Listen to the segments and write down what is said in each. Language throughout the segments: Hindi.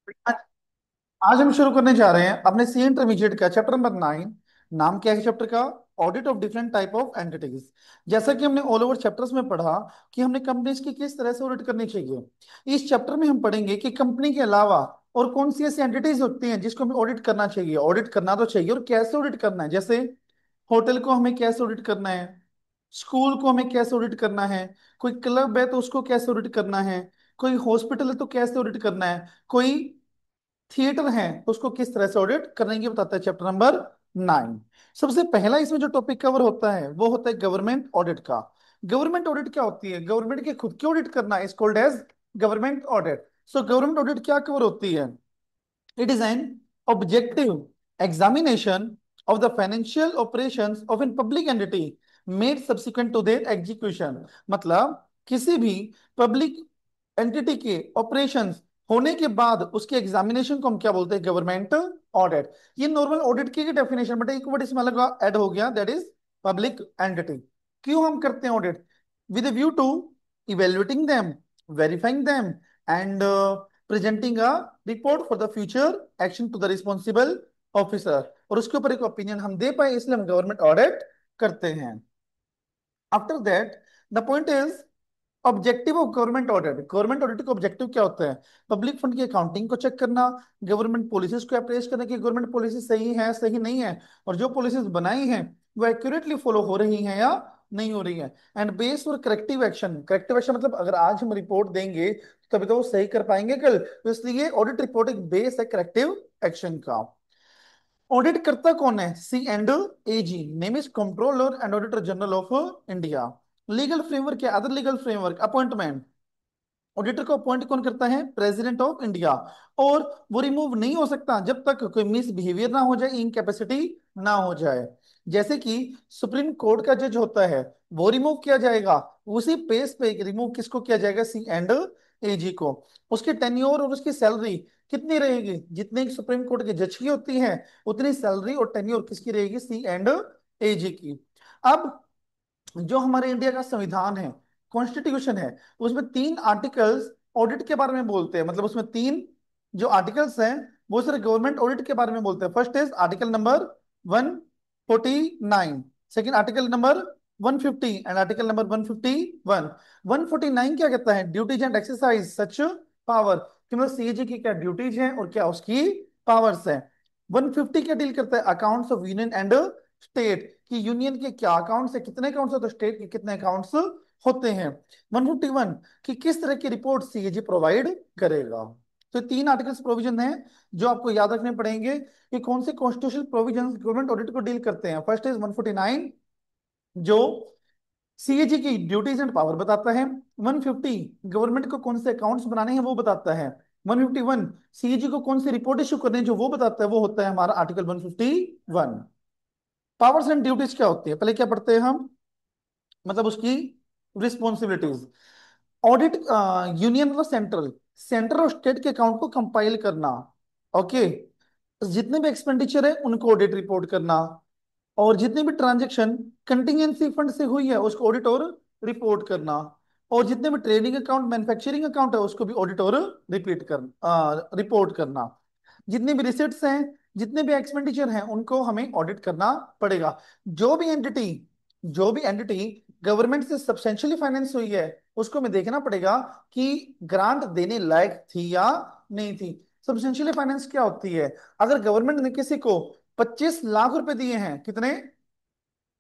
आज आज हम शुरू करने जा रहे हैं अपने सी इंटरमीडिएट का चैप्टर नंबर 9। नाम क्या है चैप्टर का? Audit of different type of entities. जैसा कि हमने ऑल ओवर चैप्टर्स में पढ़ा कि हमने कंपनीज की किस तरह से ऑडिट करनी चाहिए, इस चैप्टर में हम पढ़ेंगे कि कंपनी के अलावा और कौन सी ऐसी एंटिटीज होती हैं जिसको हमें ऑडिट करना चाहिए। ऑडिट करना तो चाहिए, और कैसे ऑडिट करना है। जैसे होटल को हमें कैसे ऑडिट करना है, स्कूल को हमें कैसे ऑडिट करना है, कोई क्लब है तो उसको कैसे ऑडिट करना है, कोई हॉस्पिटल है तो कैसे ऑडिट करना है, कोई थिएटर है तो उसको किस तरह से ऑडिट करने की बताता है चैप्टर नंबर 9। सबसे पहला इसमें जो टॉपिक कवर होता है वो होता है गवर्नमेंट ऑडिट का। गवर्नमेंट ऑडिट क्या होती है? गवर्नमेंट के खुद की ऑडिट करना is called as government audit. So government audit क्या कवर होती है? It is an objective examination of the financial operations of a public entity made subsequent to their execution। मतलब किसी भी पब्लिक एंटिटी के ऑपरेशंस होने के बाद उसके एग्जामिनेशन को हम क्या बोलते हैं? Government audit. ये नॉर्मल ऑडिट की डेफिनेशन, बट एक वर्ड इसमें अलग ऐड हो गया, दैट इज पब्लिक एंटिटी। क्यों हम करते हैं audit? With view to evaluating them, verifying them, and presenting a report for the future action to the responsible officer. और उसके ऊपर एक ओपिनियन हम दे पाए, इसलिए हम गवर्नमेंट ऑडिट करते हैं। After that the point is objective of government audit. Government audit का ऑब्जेक्टिव क्या होता है? पब्लिक फंड की अकाउंटिंग को चेक करना, गवर्नमेंट पॉलिसीज को अप्रेस करना कि गवर्नमेंट पॉलिसी सही है सही नहीं है, और जो पॉलिसीज बनाई हैं वो एक्यूरेटली फॉलो हो रही हैं या नहीं हो रही है। And base for corrective action. Corrective action मतलब अगर आज हम रिपोर्ट देंगे तो तभी तो वो सही कर पाएंगे कल, तो इसलिए ऑडिट रिपोर्ट एक बेस है करेक्टिव एक्शन का। ऑडिट करता कौन है? C and A G, name is controller and auditor general of India. Legal framework क्या? Other legal framework appointment. Auditor को अपॉइंट कौन करता है? President of India. और वो रिमूव नहीं हो सकता जब तक कोई मिस बिहेवियर ना हो जाए, इनकैपेसिटी ना हो जाए। जैसे कि सुप्रीम कोर्ट का जज होता है, वो रिमूव किया जाएगा, उसी पेस पे रिमूव किसको किया जाएगा? सी एंड एजी को। उसकी टेन्योर और उसकी सैलरी कितनी रहेगी? जितनी सुप्रीम कोर्ट के जज की होती है उतनी सैलरी और टेन्योर किसकी रहेगी? सी एंड एजी की। अब जो हमारे इंडिया का संविधान है, कॉन्स्टिट्यूशन है, उसमें 3 आर्टिकल्स ऑडिट के बारे में बोलते हैं। मतलब उसमें 3 जो आर्टिकल्स हैं वो सिर्फ गवर्नमेंट ऑडिट के बारे में बोलते हैं। First is article number 149, second article number 150 and article number 151। 149 क्या कहता है? Duties and exercise such power, कि मतलब सीएजी की क्या ड्यूटीज हैं और क्या उसकी पावर्स हैं। 150 क्या डील करता है? Accounts of union and state, कि यूनियन के क्या अकाउंट्स है, कितने अकाउंट्स है, तो स्टेट के कितने अकाउंट्स होते हैं। 151 कि किस तरह की रिपोर्ट सीएजी प्रोवाइड करेगा। तो 3 आर्टिकल्स प्रोविजन हैं जो आपको याद रखने पड़ेंगे कि कौन से कॉन्स्टिट्यूशनल प्रोविजन गवर्नमेंट ऑडिट को डील करते हैं। फर्स्ट इज 149 जो सीएजी की ड्यूटीज एंड पावर बताता है। 150 गवर्नमेंट को कौन से अकाउंट्स बनाने हैं वो बताता है। 151 सीएजी को कौन सी रिपोर्ट इशू करनी है जो वो बताता है, वो होता है हमारा आर्टिकल 151। पावर्स एंड ड्यूटीज क्या होती है पहले क्या पढ़ते हैं हम? मतलब उसकी रिस्पॉन्सिबिलिटीज। ऑडिट यूनियन मतलब सेंट्रल, सेंट्रल और स्टेट के अकाउंट को कंपाइल करना। ओके। जितने भी एक्सपेंडिचर है उनको ऑडिट रिपोर्ट करना, और जितने भी ट्रांजेक्शन कंटिजेंसी फंड से हुई है उसको ऑडिट और रिपोर्ट करना, और जितने भी ट्रेडिंग अकाउंट मैन्युफैक्चरिंग अकाउंट है उसको भी ऑडिट और रिपोर्ट करना। जितने भी रिसिट्स हैं, जितने भी एक्सपेंडिचर हैं उनको हमें ऑडिट करना पड़ेगा। जो भी एंटिटी जो भी एंटिटी गवर्नमेंट से सब्सटेंशियली फाइनेंस हुई है उसको हमें देखना पड़ेगा कि ग्रांट देने लायक थी या नहीं थी। सब्सटेंशियली फाइनेंस क्या होती है? अगर गवर्नमेंट ने किसी को 25 लाख रुपए दिए हैं, कितने,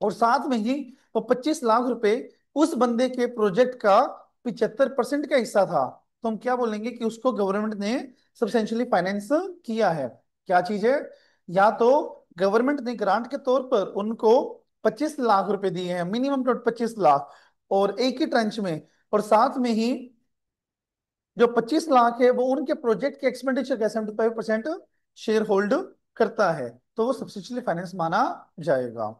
और साथ में ही वो 25 लाख रुपए उस बंदे के प्रोजेक्ट का 75% का हिस्सा था, तो हम क्या बोलेंगे कि उसको गवर्नमेंट ने सब्सटेंशियली फाइनेंस किया है। क्या चीज है? या तो गवर्नमेंट ने ग्रांट के तौर पर उनको 25 लाख रुपए दिए हैं, मिनिमम तो 25 लाख, और एक ही ट्रंच में, और साथ में ही जो 25 लाख है वो उनके प्रोजेक्ट के एक्सपेंडिचर का 75% शेयर होल्ड करता है, तो वो सब्सिडियरी फाइनेंस माना जाएगा।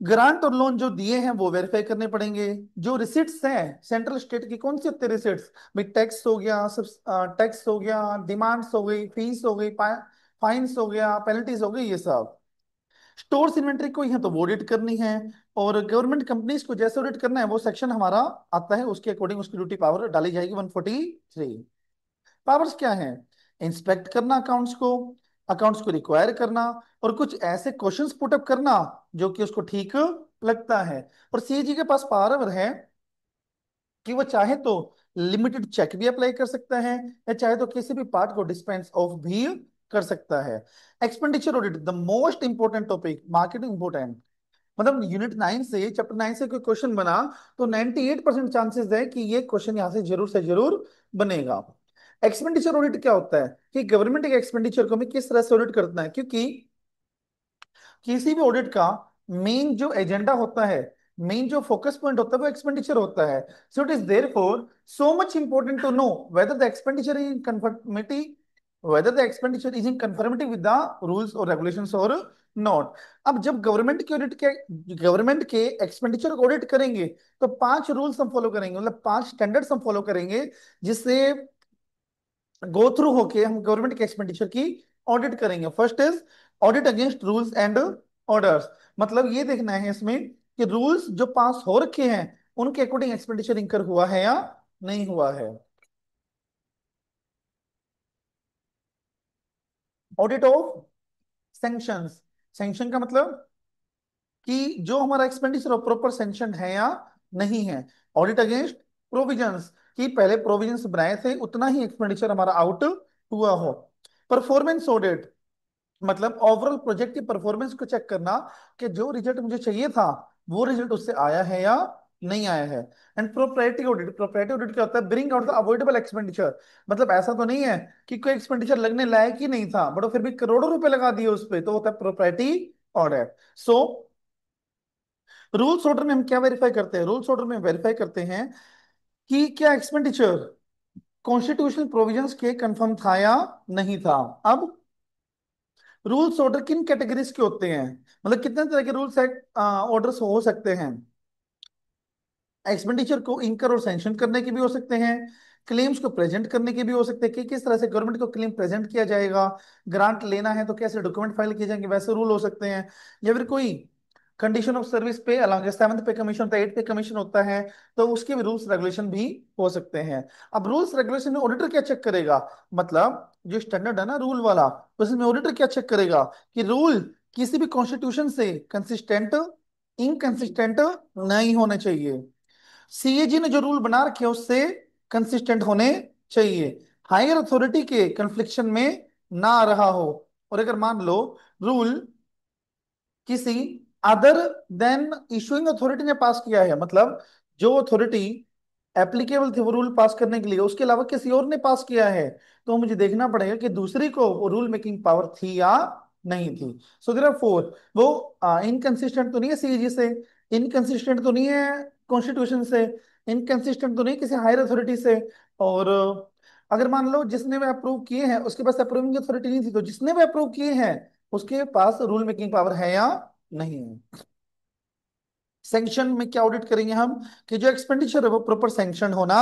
ग्रांट और लोन जो दिए हैं वो वेरीफाई करने पड़ेंगे। जो रिसिट्स हैं सेंट्रल स्टेट की, कौन सी होती है रिसिट्स? भाई टैक्स हो गया, सब टैक्स हो गया, डिमांड्स हो गई, फीस हो गई, फाइन्स हो गया, पेनल्टीज हो गई, ये सब। स्टोर्स इन्वेंट्री को यहाँ तो वो ऑडिट करनी है। और गवर्नमेंट कंपनीज को जैसे ऑडिट करना है वो सेक्शन हमारा आता है, उसके अकॉर्डिंग उसकी ड्यूटी पावर डाली जाएगी 143। पावर्स क्या है? इंस्पेक्ट करना अकाउंट्स को रिक्वायर करना, और कुछ ऐसे क्वेश्चंस पुटअप करना जो कि उसको ठीक लगता है। और सीएजी के पास पावर है कि वो चाहे तो लिमिटेड चेक भी अप्लाई कर सकता है, या चाहे तो किसी भी पार्ट को डिस्पेंस ऑफ भी कर सकता है। Expenditure audit the most important topic, marketing important. मतलब यूनिट 9 से, चैप्टर 9 से कोई क्वेश्चन बना तो 98% चांसेस है कि ये क्वेश्चन यहां से जरूर से जरूर बनेगा। एक्सपेंडिचर ऑडिट क्या होता है कि गवर्नमेंट के एक्सपेंडिचर को हमें किस तरह से ऑडिट करना है, क्योंकि किसी भी ऑडिट का मेन जो एजेंडा होता है, मेन जो फोकस पॉइंट होता है वो एक्सपेंडिचर होता है। So it is therefore so much important to know whether the expenditure is in conformity, whether the expenditure is in conformity with the rules और रेगुलेशंस और नॉट। अब जब गवर्नमेंट के एक्सपेंडिचर को ऑडिट करेंगे तो 5 रूल्स हम फॉलो करेंगे, मतलब 5 स्टैंडर्ड्स हम फॉलो करेंगे, जिससे गो थ्रू होके हम गवर्नमेंट के एक्सपेंडिचर की ऑडिट करेंगे। First is audit against rules and orders. मतलब ये देखना है इसमें कि रूल्स जो पास हो रखे हैं उनके अकॉर्डिंग एक्सपेंडिचर इंकर हुआ है या नहीं हुआ है। ऑडिट ऑफ सैंक्शंस, सैंक्शन का मतलब कि जो हमारा एक्सपेंडिचर प्रॉपर सैंक्शन है या नहीं है। ऑडिट अगेंस्ट प्रोविजंस, कि पहले प्रोविजंस बनाए थे उतना ही एक्सपेंडिचर हमारा आउट हुआ हो। परफॉर्मेंस ऑडिट मतलब ओवरऑल प्रोजेक्ट की परफॉर्मेंस को चेक करना कि जो रिजल्ट मुझे चाहिए था वो रिजल्ट उससे आया है या नहीं आया है। एंड प्रोप्राइटी ऑडिट क्या होता है, bring out the avoidable expenditure. मतलब ऐसा तो नहीं है कि कोई एक्सपेंडिचर लगने लायक ही नहीं था बट वो फिर भी करोड़ों रुपए लगा दिए उस पर, तो होता है propriety audit. So rules order में हम क्या वेरीफाई करते हैं, रूल्स ऑर्डर में वेरीफाई करते हैं कि क्या एक्सपेंडिचर कॉन्स्टिट्यूशनल प्रोविजंस के कंफर्म था या नहीं था। अब रूल्स ऑर्डर किन कैटेगरीज के होते हैं, मतलब कितने तरह के रूल्स ऑर्डर्स हो सकते हैं। एक्सपेंडिचर को इंकर और सैंक्शन करने के भी हो सकते हैं, क्लेम्स को प्रेजेंट करने के भी हो सकते हैं कि किस तरह से गवर्नमेंट को क्लेम प्रेजेंट किया जाएगा, ग्रांट लेना है तो कैसे डॉक्यूमेंट फाइल किए जाएंगे वैसे रूल हो सकते हैं, या फिर कोई कंडीशन ऑफ सर्विस पे अलग 7th पे कमीशन होता है, 8th पे कमीशन होता है, तो उसके भी रूल्स रेगुलेशन भी हो सकते हैं। अब रूल्स रेगुलेशन में ऑडिटर क्या चेक करेगा, मतलब जो स्टैंडर्ड है ना रूल वाला, उसमें ऑडिटर क्या चेक करेगा कि रूल किसी भी कॉन्स्टिट्यूशन से कंसिस्टेंट, इनकंसिस्टेंट नहीं होने चाहिए। सीएजी ने जो रूल बना रखे हैं उससे कंसिस्टेंट होने चाहिए, हायर अथॉरिटी के कन्फ्लिक्शन में ना आ रहा हो। और अगर मान लो रूल किसी अदर देन इशुइंग अथॉरिटी ने पास किया है, मतलब जो अथॉरिटी एप्लीकेबल थी वो रूल पास करने के लिए उसके अलावा किसी और ने पास किया है, तो मुझे देखना पड़ेगा कि दूसरी को वो रूल मेकिंग पावर थी या नहीं थी। सो देयर आर फोर, वो इनकंसिस्टेंट तो नहीं है सीएजी से, इनकंसिस्टेंट तो नहीं है कॉन्स्टिट्यूशन से, इनकंसिस्टेंट तो नहीं किसी हायर अथॉरिटी से, और अगर मान लो जिसने भी अप्रूव किए हैं उसके पास अप्रूविंग अथॉरिटी नहीं थी, तो जिसने भी अप्रूव किए हैं उसके पास रूल मेकिंग पावर है या नहीं है। सैंक्शन में क्या ऑडिट करेंगे हम कि जो एक्सपेंडिचर है वो प्रॉपर सैंक्शन होना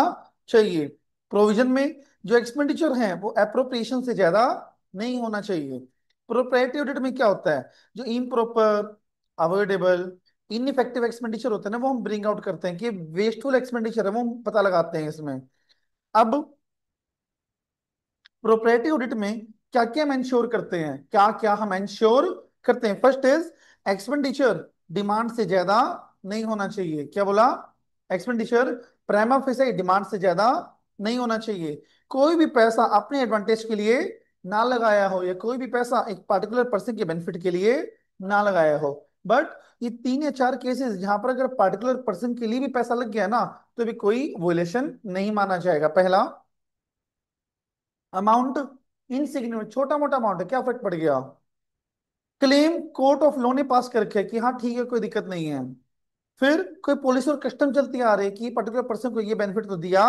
चाहिए। प्रोविजन में जो एक्सपेंडिचर है वो एप्रोप्रिएशन से ज्यादा नहीं होना चाहिए। प्रोप्राइटी ऑडिट में क्या होता है, जो इम्प्रॉपर, अवॉइडेबल, इनइफेक्टिव एक्सपेंडिचर होता है ना वो हम ब्रिंग आउट करते हैं कि वेस्टफुल एक्सपेंडिचर है वो हम पता लगाते हैं इसमें। अब प्रोप्राइटी ऑडिट में क्या क्या हम इंश्योर करते हैं, क्या क्या हम इंश्योर करते हैं। फर्स्ट इज एक्सपेंडिचर डिमांड से ज्यादा नहीं होना चाहिए। क्या बोला, एक्सपेंडिचर प्राइमा फेसी डिमांड से ज्यादा नहीं होना चाहिए। कोई भी पैसा अपने एडवांटेज के लिए ना लगाया हो, या कोई भी पैसा एक पार्टिकुलर पर्सन के बेनिफिट के लिए ना लगाया हो। बट ये 3 या 4 केसेस जहां पर अगर पार्टिकुलर पर्सन के लिए भी पैसा लग गया ना तो भी कोई वोलेशन नहीं माना जाएगा। पहला, अमाउंट इनसिग्निफिकेंट, छोटा मोटा अमाउंट है क्या फर्क पड़ गया, क्लेम कोर्ट ऑफ लॉ ने पास कर रखे कि हाँ ठीक है कोई दिक्कत नहीं है। फिर कोई पॉलिसी और कस्टम चलती आ रही है कि पर्टिकुलर पर्सन को ये बेनिफिट तो दिया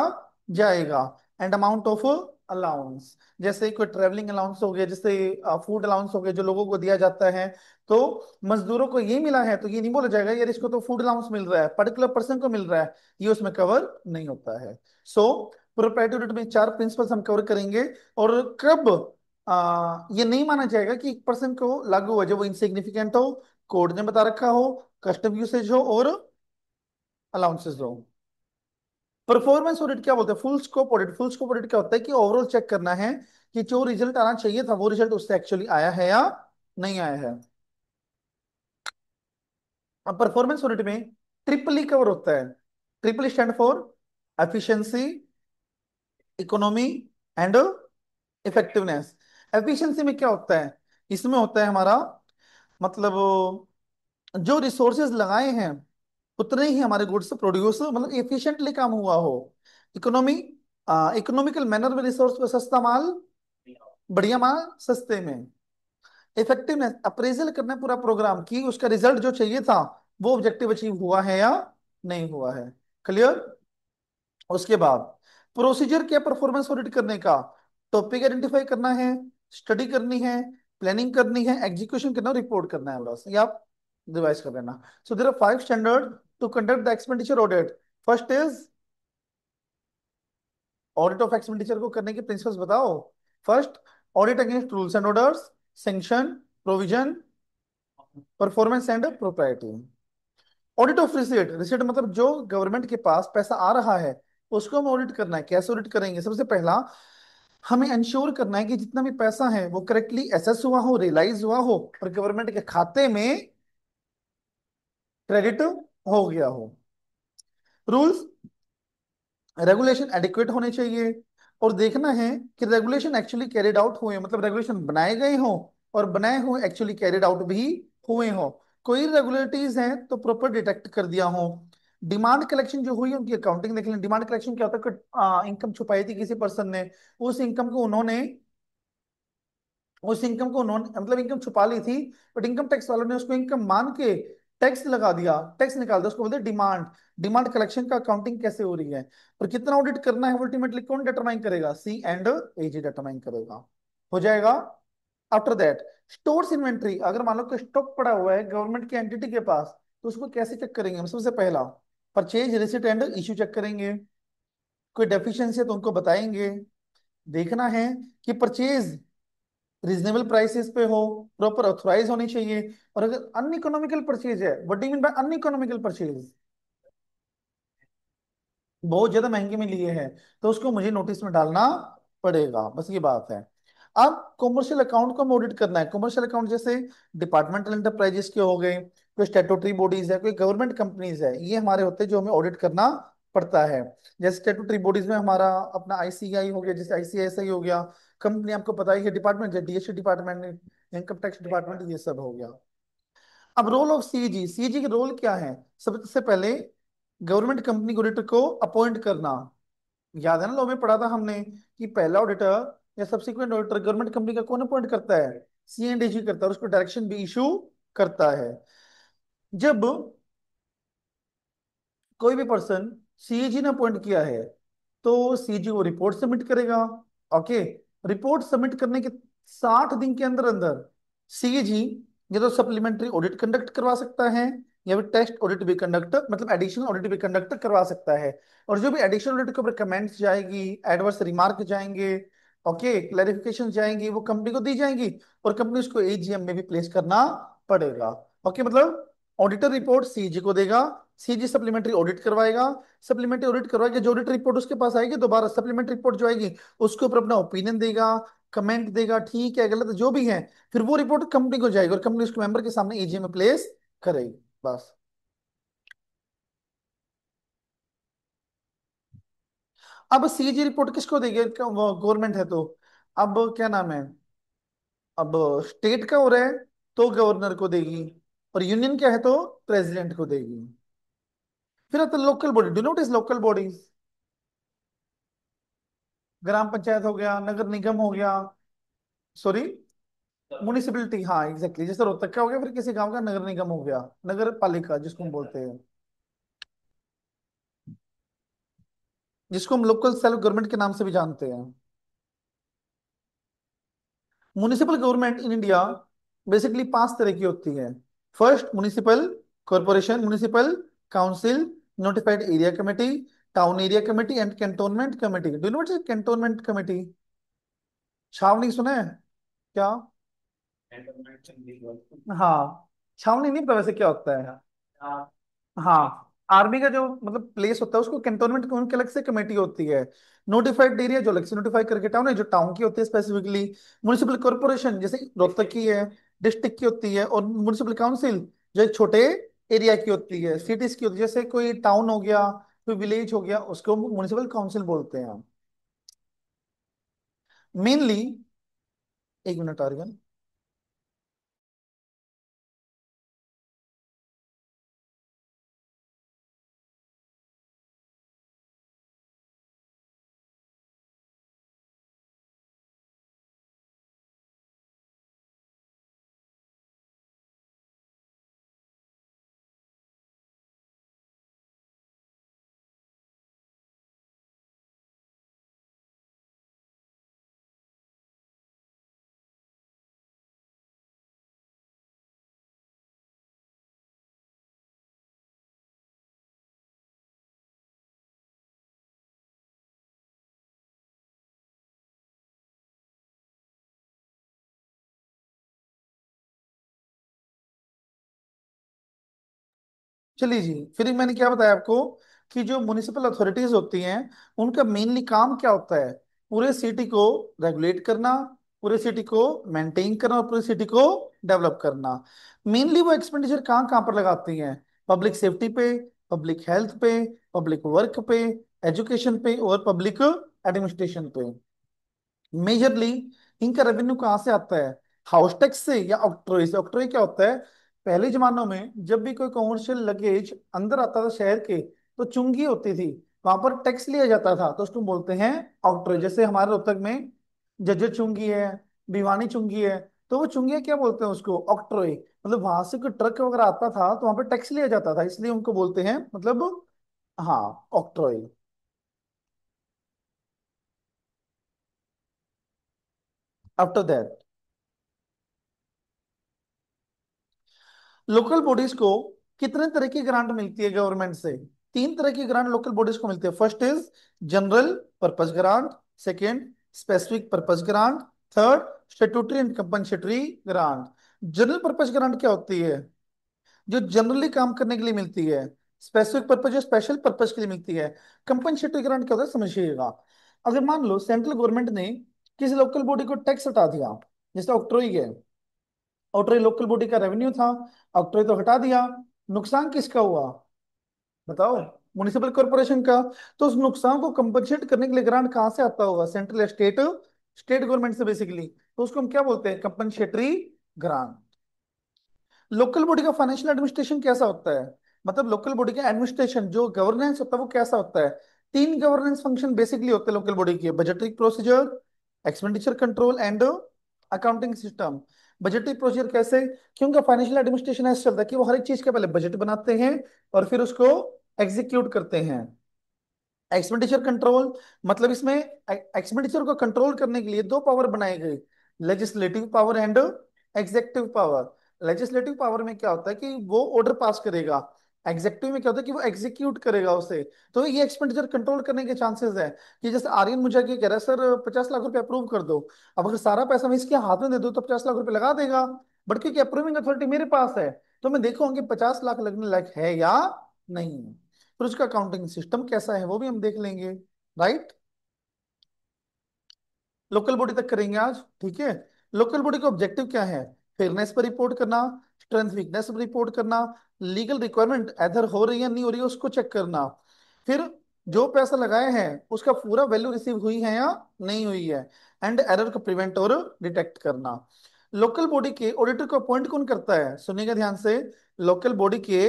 जाएगा। एंड अमाउंट ऑफ अलाउंस, जैसे कोई ट्रेवलिंग अलाउंस हो गया, जैसे फूड अलाउंस हो गया जो लोगों को दिया जाता है, तो मजदूरों को ये मिला है तो ये नहीं बोला जाएगा यार इसको तो फूड अलाउंस मिल रहा है, पर्टिकुलर पर्सन को मिल रहा है, ये उसमें कवर नहीं होता है। सो प्रोप्राइटरी में 4 प्रिंसिपल्स हम कवर करेंगे। और कब ये नहीं माना जाएगा कि एक पर्सन को लागू हो जब वो इनसिग्निफिकेंट हो, कोड ने बता रखा हो, कस्टम यूसेज हो और अलाउंसेस हो। परफॉर्मेंस ऑडिट क्या बोलते हैं? Full scope audit. Full scope audit क्या होता है कि ओवरऑल चेक करना है कि जो रिजल्ट आना चाहिए था वो रिजल्ट उससे एक्चुअली आया है या नहीं आया है। अब परफॉर्मेंस ऑडिट में ट्रिपल ई कवर होता है। Triple stand for efficiency, economy and effectiveness. Efficiency में क्या होता है? इसमें होता है हमारा मतलब जो रिसोर्सेज लगाए हैं उतने ही हमारे गुड्स प्रोड्यूस मतलब एफिशिएंटली काम हुआ हो। इकोनॉमी, इकोनॉमिकल मैनर में रिसोर्स पे सस्ता माल, बढ़िया माल सस्ते में। इफेक्टिवनेस अप्रेजल करना है पूरा प्रोग्राम की उसका रिजल्ट जो चाहिए था वो ऑब्जेक्टिव अचीव हुआ है या नहीं हुआ है। क्लियर? उसके बाद प्रोसीजर क्या परफॉर्मेंस ऑडिट करने का? टॉपिक आइडेंटिफाई करना है, स्टडी करनी है, प्लानिंग करनी है, एग्जीक्यूशन करना, रिपोर्ट करना है, बस ये आप रिवाइज कर लेना। So there are 5 standard to conduct the expenditure audit. First is audit of expenditure को करने के प्रिंसिपल्स बताओ। First, audit against rules and orders, sanction, provision, performance and propriety. Audit of receipt. Receipt मतलब जो गवर्नमेंट के पास पैसा आ रहा है उसको हम ऑडिट करना है। कैसे ऑडिट करेंगे? सबसे पहला हमें इंश्योर करना है कि जितना भी पैसा है वो करेक्टली एसेस हुआ हो, रियलाइज हुआ हो और गवर्नमेंट के खाते में क्रेडिट हो गया हो। रूल्स रेगुलेशन एडिक्वेट होने चाहिए और देखना है कि रेगुलेशन एक्चुअली कैरिड आउट हुए, मतलब रेगुलेशन बनाए गए हों और बनाए हुए एक्चुअली कैरिड आउट भी हुए हों। कोई रेगुलेटरीज हैं तो प्रॉपर डिटेक्ट कर दिया हो। डिमांड कलेक्शन जो हुई उनकी अकाउंटिंग देख लें। डिमांड कलेक्शन क्या होता है? इनकम छुपाई थी किसी पर्सन ने, उस इनकम को उन्होंने उस इनकम को उन्होंने मतलब इनकम छुपा ली थी बट इनकम टैक्स वालों ने उसको इनकम मान के टैक्स लगा दिया, टैक्स निकाल दिया, उसको बोलते हैं डिमांड। डिमांड कलेक्शन का अकाउंटिंग कैसे हो रही है और कितना ऑडिट करना है अल्टीमेटली कौन डिटरमाइन करेगा? सी एंड एजी डिटरमाइन करेगा। हो जाएगा। After that stores inventory. अगर मान लो कि स्टॉक पड़ा हुआ है गवर्नमेंट की एंटिटी के पास तो उसको कैसे चेक करेंगे? हम सबसे पहला purchase receipt and issue check करेंगे। कोई डेफिशिएंसी है तो उनको बताएंगे। देखना है कि परचेज रीजनेबल प्राइसेस पे हो, प्रॉपर ऑथराइज होनी चाहिए। और अगर अनइकोनॉमिकल परचेज है, what do you mean by uneconomical purchase? बहुत ज्यादा महंगे में लिए हैं तो उसको मुझे नोटिस में डालना पड़ेगा, बस ये बात है। अब कॉमर्शियल अकाउंट को ऑडिट करना है। कॉमर्शियल अकाउंट जैसे डिपार्टमेंटल एंटरप्राइजेस के हो गए, कोई स्टेटूटरी बॉडीज है, कोई गवर्नमेंट कंपनीज है, ये हमारे होते हैं जो हमें ऑडिट करना पड़ता है। जैसे स्टेटूटरी बॉडीज में हमारा अपना आईसीआई हो गया, जैसे आईसीआईसीआई हो गया। कंपनी आपको पता ही है, डिपार्टमेंट है DST department, income tax department, ये सब हो गया। अब रोल ऑफ सीजी। सीजी का रोल क्या है? सबसे पहले गवर्नमेंट कंपनी ऑडिटर को अपॉइंट करना। याद है ना, लॉ में पढ़ा था हमने कि पहला ऑडिटर या सब्सिक्वेंट ऑडिटर गवर्नमेंट कंपनी का कौन अपॉइंट करता है? सीएनडीजी करता है और उसको डायरेक्शन भी इशू करता है। जब कोई भी पर्सन सीएजी ने अपॉइंट किया है तो सीएजी वो रिपोर्ट सबमिट करेगा। ओके, रिपोर्ट सबमिट करने के 60 दिन के अंदर अंदर सीएजी या तो सप्लीमेंट्री ऑडिट कंडक्ट करवा सकता है या फिर टेस्ट ऑडिट भी कंडक्ट मतलब एडिशनल ऑडिट भी कंडक्ट करवा सकता है। और जो भी एडिशनल ऑडिट के ऊपर कमेंट्स जाएगी, एडवर्स रिमार्क जाएंगे, ओके, क्लैरिफिकेशन जाएंगी, वो कंपनी को दी जाएंगी और कंपनी उसको एजीएम में भी प्लेस करना पड़ेगा। ओके, मतलब ऑडिटर रिपोर्ट सीजी को देगा, सीजी सप्लीमेंट्री ऑडिट करवाएगा, सप्लीमेंट्री ऑडिट करवाएगा, जो ऑडिट रिपोर्ट उसके पास आएगी दोबारा सप्लीमेंट्री रिपोर्ट जो आएगी उसके ऊपर अपना ओपिनियन देगा, कमेंट देगा, ठीक है गलत है, जो भी है। फिर वो रिपोर्ट कंपनी को जाएगी और कंपनी उसके मेंबर के सामने एजीएम में प्लेस करेगी, बस। अब सीजी रिपोर्ट किसको देगी? गवर्नमेंट है तो अब क्या नाम है, अब स्टेट का हो रहा है तो गवर्नर को देगी और यूनियन क्या है तो प्रेसिडेंट को देगी। फिर आता local body. Do note is local bodies. Gram panchayat हो गया, नगर निगम हो गया, सॉरी म्युनिसिपलिटी, हाँ एग्जैक्टली, जैसे रोहतक का हो गया, फिर किसी गांव का नगर निगम हो गया, नगर पालिका जिसको हम बोलते हैं, जिसको हम लोकल सेल्फ गवर्नमेंट के नाम से भी जानते हैं। Municipal government in India basically 5 तरह की होती है। First municipal corporation, municipal council, notified area committee, town area committee and cantonment committee. Do not cantonment committee? छावनी सुना है क्या? हाँ, छावनी नहीं पता वैसे क्या होता है। हाँ, आर्मी का जो मतलब प्लेस होता है उसको कैंटोनमेंट की उनकी अलग से कमेटी होती है। नोटिफाइड एरिया जो अलग से नोटिफाई करके टाउन है, जो टाउन की होती है स्पेसिफिकली। म्युनिसिपल कॉर्पोरेशन जैसे रोहतक की है, डिस्ट्रिक्ट की होती है। और म्युनिसिपल काउंसिल जो एक छोटे एरिया की होती है, सिटीज की होती है। जैसे कोई टाउन हो गया, कोई विलेज हो गया, उसको म्युनिसिपल काउंसिल बोलते हैं मेनली। एक मिनट आर्यन। चलिए जी, फिर मैंने क्या बताया आपको कि जो म्युनिसिपल अथॉरिटीज होती हैं उनका मेनली काम क्या होता है? पूरे सिटी को रेगुलेट करना, पूरे सिटी को मेंटेन करना और पूरे सिटी को डेवलप करना। मेनली वो एक्सपेंडिचर कहाँ कहाँ पर लगाती हैं? पब्लिक सेफ्टी पे, पब्लिक हेल्थ पे, पब्लिक वर्क पे, एजुकेशन पे और पब्लिक एडमिनिस्ट्रेशन पे। मेजरली इनका रेवेन्यू कहाँ से आता है? हाउस टैक्स से या ऑक्ट्रोई से? ऑक्ट्रोई क्या होता है? पहले जमानों में जब भी कोई कॉमर्शियल लगेज अंदर आता था शहर के, तो चुंगी होती थी, वहां पर टैक्स लिया जाता था, तो उसको बोलते हैं ऑक्ट्रोई। जैसे हमारे रोहतक में जज्जर चुंगी है, भिवानी चुंगी है, तो वो चुंगी क्या बोलते हैं उसको? ऑक्ट्रोई। मतलब वहां से कोई ट्रक वगैरह आता था तो वहां पर टैक्स लिया जाता था, इसलिए उनको बोलते हैं मतलब, हाँ, octroi. After that local bodies को कितने तरह की ग्रांट मिलती है गवर्नमेंट से? तीन तरह की ग्रांट लोकल बॉडीज को मिलती है। First is general purpose grant, second specific purpose grant, third statutory and compensatory grant. General purpose grant क्या होती है? जो जनरली काम करने के लिए मिलती है। स्पेसिफिक पर्पस जो स्पेशल पर्पस के लिए मिलती है। कंपनसेटरी ग्रांट क्या होता है समझिएगा। अगर मान लो सेंट्रल गवर्नमेंट ने किसी लोकल बॉडी को टैक्स हटा दिया, जैसे ऑक्ट्रोई है, ऑक्ट्रोई लोकल बॉडी का रेवेन्यू था, ऑक्ट्रोई तो हटा दिया, नुकसान किसका हुआ बताओ? म्युनिसिपल कॉर्पोरेशन का। तो उस नुकसान को कंपनसेट करने के लिए ग्रांट कहाँ से आता होगा? सेंट्रल या स्टेट? स्टेट गवर्नमेंट से बेसिकली। तो उसको हम क्या बोलते हैं? Compensatory grant. लोकल बॉडी का फाइनेंशियल एडमिनिस्ट्रेशन कैसा होता है? मतलब लोकल बॉडी का एडमिनिस्ट्रेशन जो गवर्नेंस होता है वो कैसा होता है? तीन गवर्नेंस फंक्शन बेसिकली होते हैं लोकल बॉडी के: budgetary procedure, expenditure control and accounting system. Budgetary procedure कैसे? कि उनका फाइनेंशियल एडमिनिस्ट्रेशन ऐसा चलता है कि वो हर एक चीज के पहले बजट बनाते हैं और फिर उसको एग्जीक्यूट करते हैं। एक्सपेंडिचर कंट्रोल मतलब इसमें एक्सपेंडिचर को कंट्रोल करने के लिए दो पावर बनाई गई: legislative power and executive power. Legislative power में क्या होता है कि वो ऑर्डर पास करेगा, एग्जेक्टिव में क्या होता है कि वो एग्जीक्यूट करेगा उसे। तो ये एक्सपेंडिचर कंट्रोल करने के चांसेस है कि जैसे आर्यन मुझे आके कह रहा है सर 50 लाख रुपए अप्रूव कर दो। अब अगर सारा पैसा मैं इसके हाथ में दे दूं तो 50 लाख रुपए लगा देगा, बट क्योंकि अप्रूविंग अथॉरिटी मेरे पास है तो मैं देखूंगा कि 50 लाख लगने लायक है या नहीं। फिर उसका काउंटिंग सिस्टम कैसा है वो भी हम देख लेंगे, राइट? लोकल बॉडी तक करेंगे आज, ठीक है। लोकल बॉडी का ऑब्जेक्टिव क्या है? फेयरनेस पर रिपोर्ट करना, स्ट्रेंथ वीकनेस पर रिपोर्ट करना, लीगल रिक्वायरमेंट एधर हो रही है नहीं हो रही है उसको चेक करना, फिर जो पैसा लगाए हैं उसका पूरा वैल्यू रिसीव हुई है या नहीं हुई है, एंड एरर को प्रिवेंट और डिटेक्ट करना। लोकल बॉडी के ऑडिटर को अपॉइंट कौन करता है? सुनिएगा ध्यान से। लोकल बॉडी के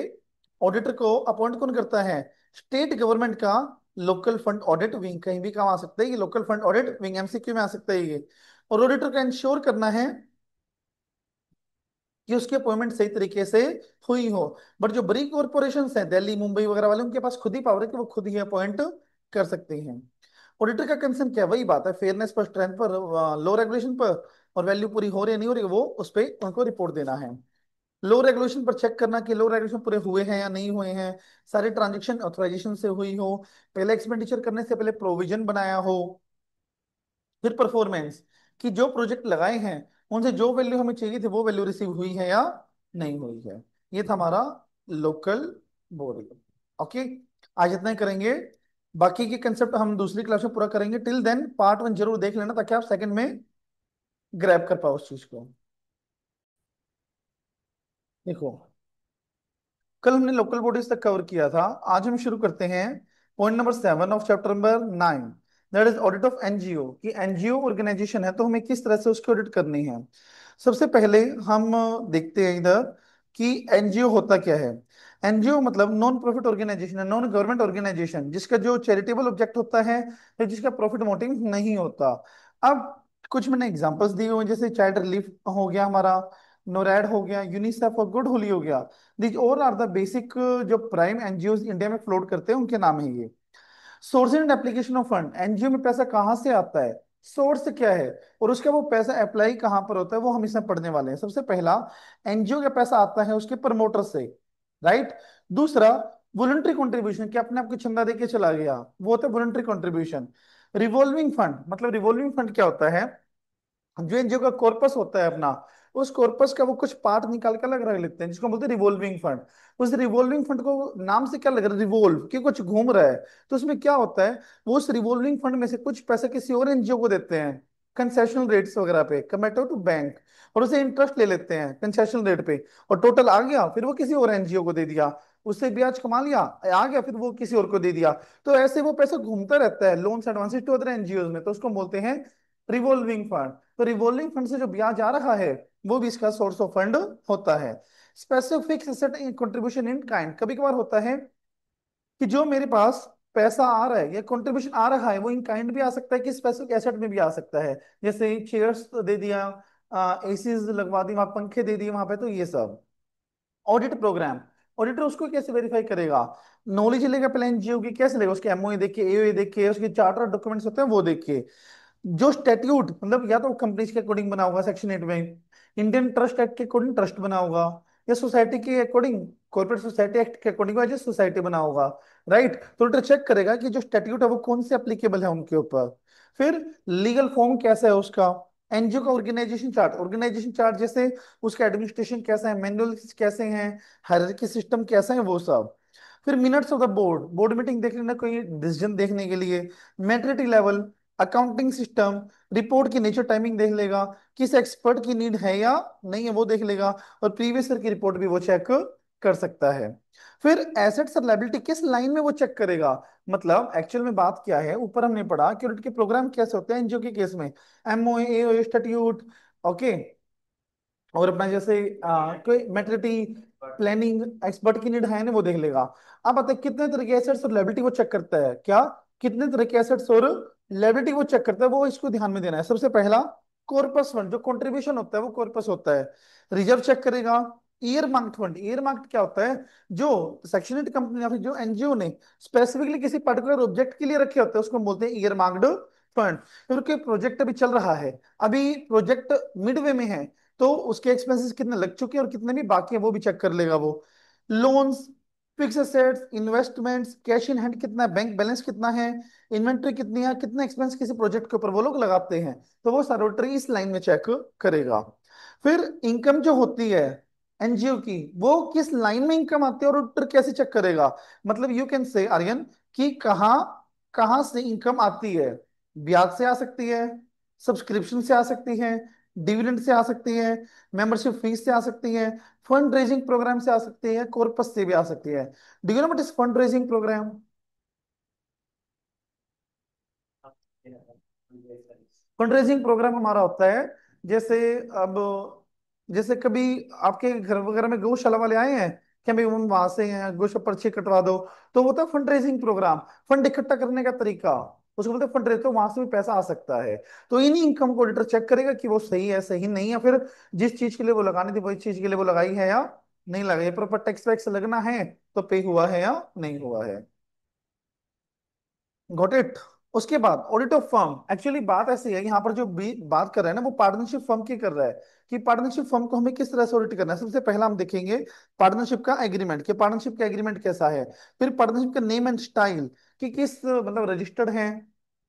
ऑडिटर को अपॉइंट कौन करता है? स्टेट गवर्नमेंट का लोकल फंड ऑडिट विंग। कहीं भी काम आ सकता है ये local fund audit wing, MCQ में आ सकता है ये। और ऑडिटर का इंश्योर करना है कि उसकी अपॉइंटमेंट सही तरीके से हुई हो। बट जो बड़ी कॉर्पोरेशन हैं दिल्ली मुंबई वगैरह वाले, उनके पास खुद ही पावर है कि वो खुद ही अपॉइंट कर सकते हैं। ऑडिटर का कंसर्न क्या है? वही बात है, फेयरनेस पर, स्ट्रेंथ पर, लो रेगुलेशन पर, और वैल्यू पूरी हो रही है नहीं हो रही है, वो उस पर उनको रिपोर्ट देना है। लो रेगुलेशन पर चेक करना कि लो रेगुलेशन पूरे हुए हैं या नहीं हुए हैं, सारे ट्रांजेक्शन ऑथराइजेशन से हुई हो, पहले एक्सपेंडिचर करने से पहले प्रोविजन बनाया हो। फिर परफॉर्मेंस कि जो प्रोजेक्ट लगाए हैं उनसे जो वैल्यू हमें चाहिए थी वो वैल्यू रिसीव हुई है या नहीं हुई है। ये था हमारा लोकल बॉडी। ओके, आज इतना ही करेंगे। बाकी के कंसेप्ट हम दूसरी क्लास में पूरा करेंगे। टिल देन पार्ट वन जरूर देख लेना ताकि आप सेकंड में ग्रैब कर पाओ उस चीज को। देखो, कल हमने लोकल बॉडीज तक कवर किया था। आज हम शुरू करते हैं point number 7 of chapter number 9, that is audit of NGO. कि एनजीओ ऑर्गेनाइजेशन है तो हमें किस तरह से उसकी ऑडिट करनी है। सबसे पहले हम देखते हैं इधर कि एनजीओ होता क्या है। एनजीओ मतलब नॉन प्रॉफिट ऑर्गेनाइजेशन है, नॉन गवर्नमेंट ऑर्गेनाइजेशन, जिसका जो चैरिटेबल ऑब्जेक्ट होता है या जिसका प्रॉफिट मोटिव नहीं होता। अब कुछ मैंने एग्जांपल्स दिए हुए हैं, जैसे चाइल्ड रिलीफ हो गया हमारा, नोरैड हो गया, यूनिसेफ और गुड होली हो गया। These all are the basic जो प्राइम एनजीओ इंडिया में फ्लोट करते हैं, उनके नाम है ये। Source and application of fund, NGO में पैसा कहाँ से आता है, सोर्स क्या है, और उसका वो पैसा अप्लाई कहाँ पर होता है, वो हम इसमें पढ़ने वाले हैं। सबसे पहला, एनजीओ का पैसा आता है उसके प्रमोटर से, राइट। दूसरा, वॉलंटरी कंट्रीब्यूशन, कि अपने आप को चंदा देके चला गया, वो होता है वॉलंटरी कंट्रीब्यूशन। रिवॉल्विंग फंड, मतलब रिवॉल्विंग फंड क्या होता है, जो एनजीओ का कॉर्पस होता है अपना, उस कॉर्पस का वो कुछ पार्ट निकाल कर अलग रख लेते हैं, जिसको बोलते हैं रिवॉल्विंग फंड। उस रिवॉल्विंग फंड को नाम से क्या लग रहा है, रिवॉल्व, कि कुछ घूम रहा है। तो उसमें क्या होता है, वो उस रिवॉल्विंग फंड में से कुछ पैसे किसी और एनजीओ को देते हैं कंसेशनल रेट्स वगैरह पे, कमेटो टू बैंक, और उसे इंटरेस्ट ले लेते हैं कंसेशनल रेट पे। और टोटल आ गया फिर वो किसी और एनजीओ को दे दिया, उससे ब्याज कमा लिया, आ गया फिर वो किसी और को दे दिया। तो ऐसे वो पैसा घूमता रहता है, loans advances to other NGO में, तो उसको बोलते हैं रिवॉल्विंग फंड। तो रिवॉल्विंग फंड से जो ब्याज आ रहा है, वो भी इसका सोर्स ऑफ फंड होता है। Specific asset contribution in kind, कभी कभार होता है कि जो मेरे पास पैसा आ रहा है या कंट्रीब्यूशन आ रहा है, वो इन काइंड भी आ सकता है कि स्पेसिफिक एसेट में भी आ सकता है। जैसे चेयर्स दे दिया, एसीज लगवा दी वहां, पंखे दे दिए वहां पे, तो ये सब। ऑडिट प्रोग्राम, ऑडिटर उसको कैसे वेरीफाई करेगा, नॉलेज लेगा पहले एनजीओ की, कैसे लेगा, उसके एमओए देख के, एओए देख के, उसके चार्टर डॉक्यूमेंट्स होते हैं वो देख के। जो स्टैट्यूट, मतलब या तो कंपनीज के अकॉर्डिंग बना होगा सेक्शन 8 में, इंडियन ट्रस्ट एक्ट के अकॉर्डिंग ट्रस्ट बना होगा, या सोसाइटी के अकॉर्डिंग, कॉर्पोरेट सोसाइटी एक्ट के अकॉर्डिंग एज सोसाइटी बना होगा, राइट। तो उल्टा चेक करेगा कि जो स्टैट्यूट है वो कौन से एप्लीकेबल है उनके ऊपर। फिर लीगल फॉर्म कैसा है उसका, एनजीओ का ऑर्गेनाइजेशन चार्ट, ऑर्गेनाइजेशन चार्ट जैसे उसका एडमिनिस्ट्रेशन कैसा है, मैनुअल कैसे हैं, हायरार्की सिस्टम कैसा है, वो सब। फिर minutes of the board, board meeting देख लेना कोई डिसीजन देखने के लिए। Maturity level, accounting system, report की नेचर टाइमिंग देख लेगा, किस एक्सपर्ट की नीड है या नहीं है वो देख लेगा, और प्रीवियस ईयर की रिपोर्ट भी वो चेक कर सकता है। फिर एसेट्स और लायबिलिटी किस लाइन में वो चेक करेगा, मतलब एक्चुअल में बात क्या है, ऊपर हमने पढ़ा कि ऑडिट के प्रोग्राम कैसे होते हैं एनजीओ के केस में, एमओए, एओए, स्टैट्यूट, ओके। और अपना जैसे कोई मैटरिटी प्लानिंग, एक्सपर्ट की नीड है ना, वो देख लेगा। अब बताए कितने तरह के एसेट्स और लायबिलिटी वो चेक करता है, क्या, कितने तरह के एसेट्स और लायबिलिटी वो चेक करता है, वो इसको ध्यान में देना है। सबसे पहला, कॉर्पस फंड, जो कंट्रीब्यूशन होता है वो कॉर्पस होता है। रिजर्व चेक करेगा। Year marked fund, year marked क्या होता है, जो सेक्शन 8 कंपनी या फिर जो एनजीओ ने स्पेसिफिकली किसी पर्टिकुलर ऑब्जेक्ट के लिए रखे होते हैं, उसको बोलते हैं ईयर मार्क्ड फंड। क्योंकि प्रोजेक्ट अभी चल रहा है, अभी प्रोजेक्ट मिडवे में है, तो उसके एक्सपेंसेस कितने लग चुके हैं और कितने भी बाकी हैं वो भी चेक कर लेगा वो। Loans, fix assets, investments, cash in hand कितना है, बैंक बैलेंस कितना है, इन्वेंट्री कितनी है, कितना एक्सपेंस किसी प्रोजेक्ट के ऊपर वो लोग लगाते हैं, तो वो सारोटरी इस लाइन में चेक करेगा। फिर इनकम जो होती है एनजीओ की, वो किस लाइन में इनकम आती है और ऑडिटर कैसे चेक करेगा। मतलब यू कैन से आर्यन कि कहाँ कहाँ से इनकम आती है, ब्याज से आ सकती है, सब्सक्रिप्शन से आ सकती है, डिविडेंड से आ सकती है, मेंबरशिप फीस से आ सकती है, फंड रेजिंग प्रोग्राम से आ सकती है, कॉर्पस से भी आ सकती है। Do you know what is fund raising program. Fund raising program हमारा होता है, जैसे अब, जैसे कभी आपके घर वगैरह में गौशाला वाले आए हैं कि भाई हम वहां से हैं, गौ पर्ची कटवा दो, तो वो होता है फंड रेजिंग प्रोग्राम, फंड इकट्ठा करने का तरीका, उसको बोलते हैं फंड रेज। तो वहां से भी पैसा आ सकता है। तो इन्हीं इनकम को ऑडिटर चेक करेगा कि वो सही है सही नहीं है, फिर जिस चीज के लिए वो लगानी थी वही चीज के लिए वो लगाई है या नहीं लगाई, प्रॉपर टैक्स वैक्स लगना है तो पे हुआ है या नहीं हुआ है। Got it. उसके बाद ऑडिट ऑफ फर्म, एक्चुअली बात ऐसी है यहाँ पर जो बात कर रहे हैं ना, वो पार्टनरशिप फर्म की कर रहा है, कि पार्टनरशिप फर्म को हमें किस तरह से ऑडिट करना है। सबसे पहला हम देखेंगे पार्टनरशिप का एग्रीमेंट, कि पार्टनरशिप का एग्रीमेंट कैसा है। फिर पार्टनरशिप का नेम एंड स्टाइल, कि किस मतलब रजिस्टर्ड है,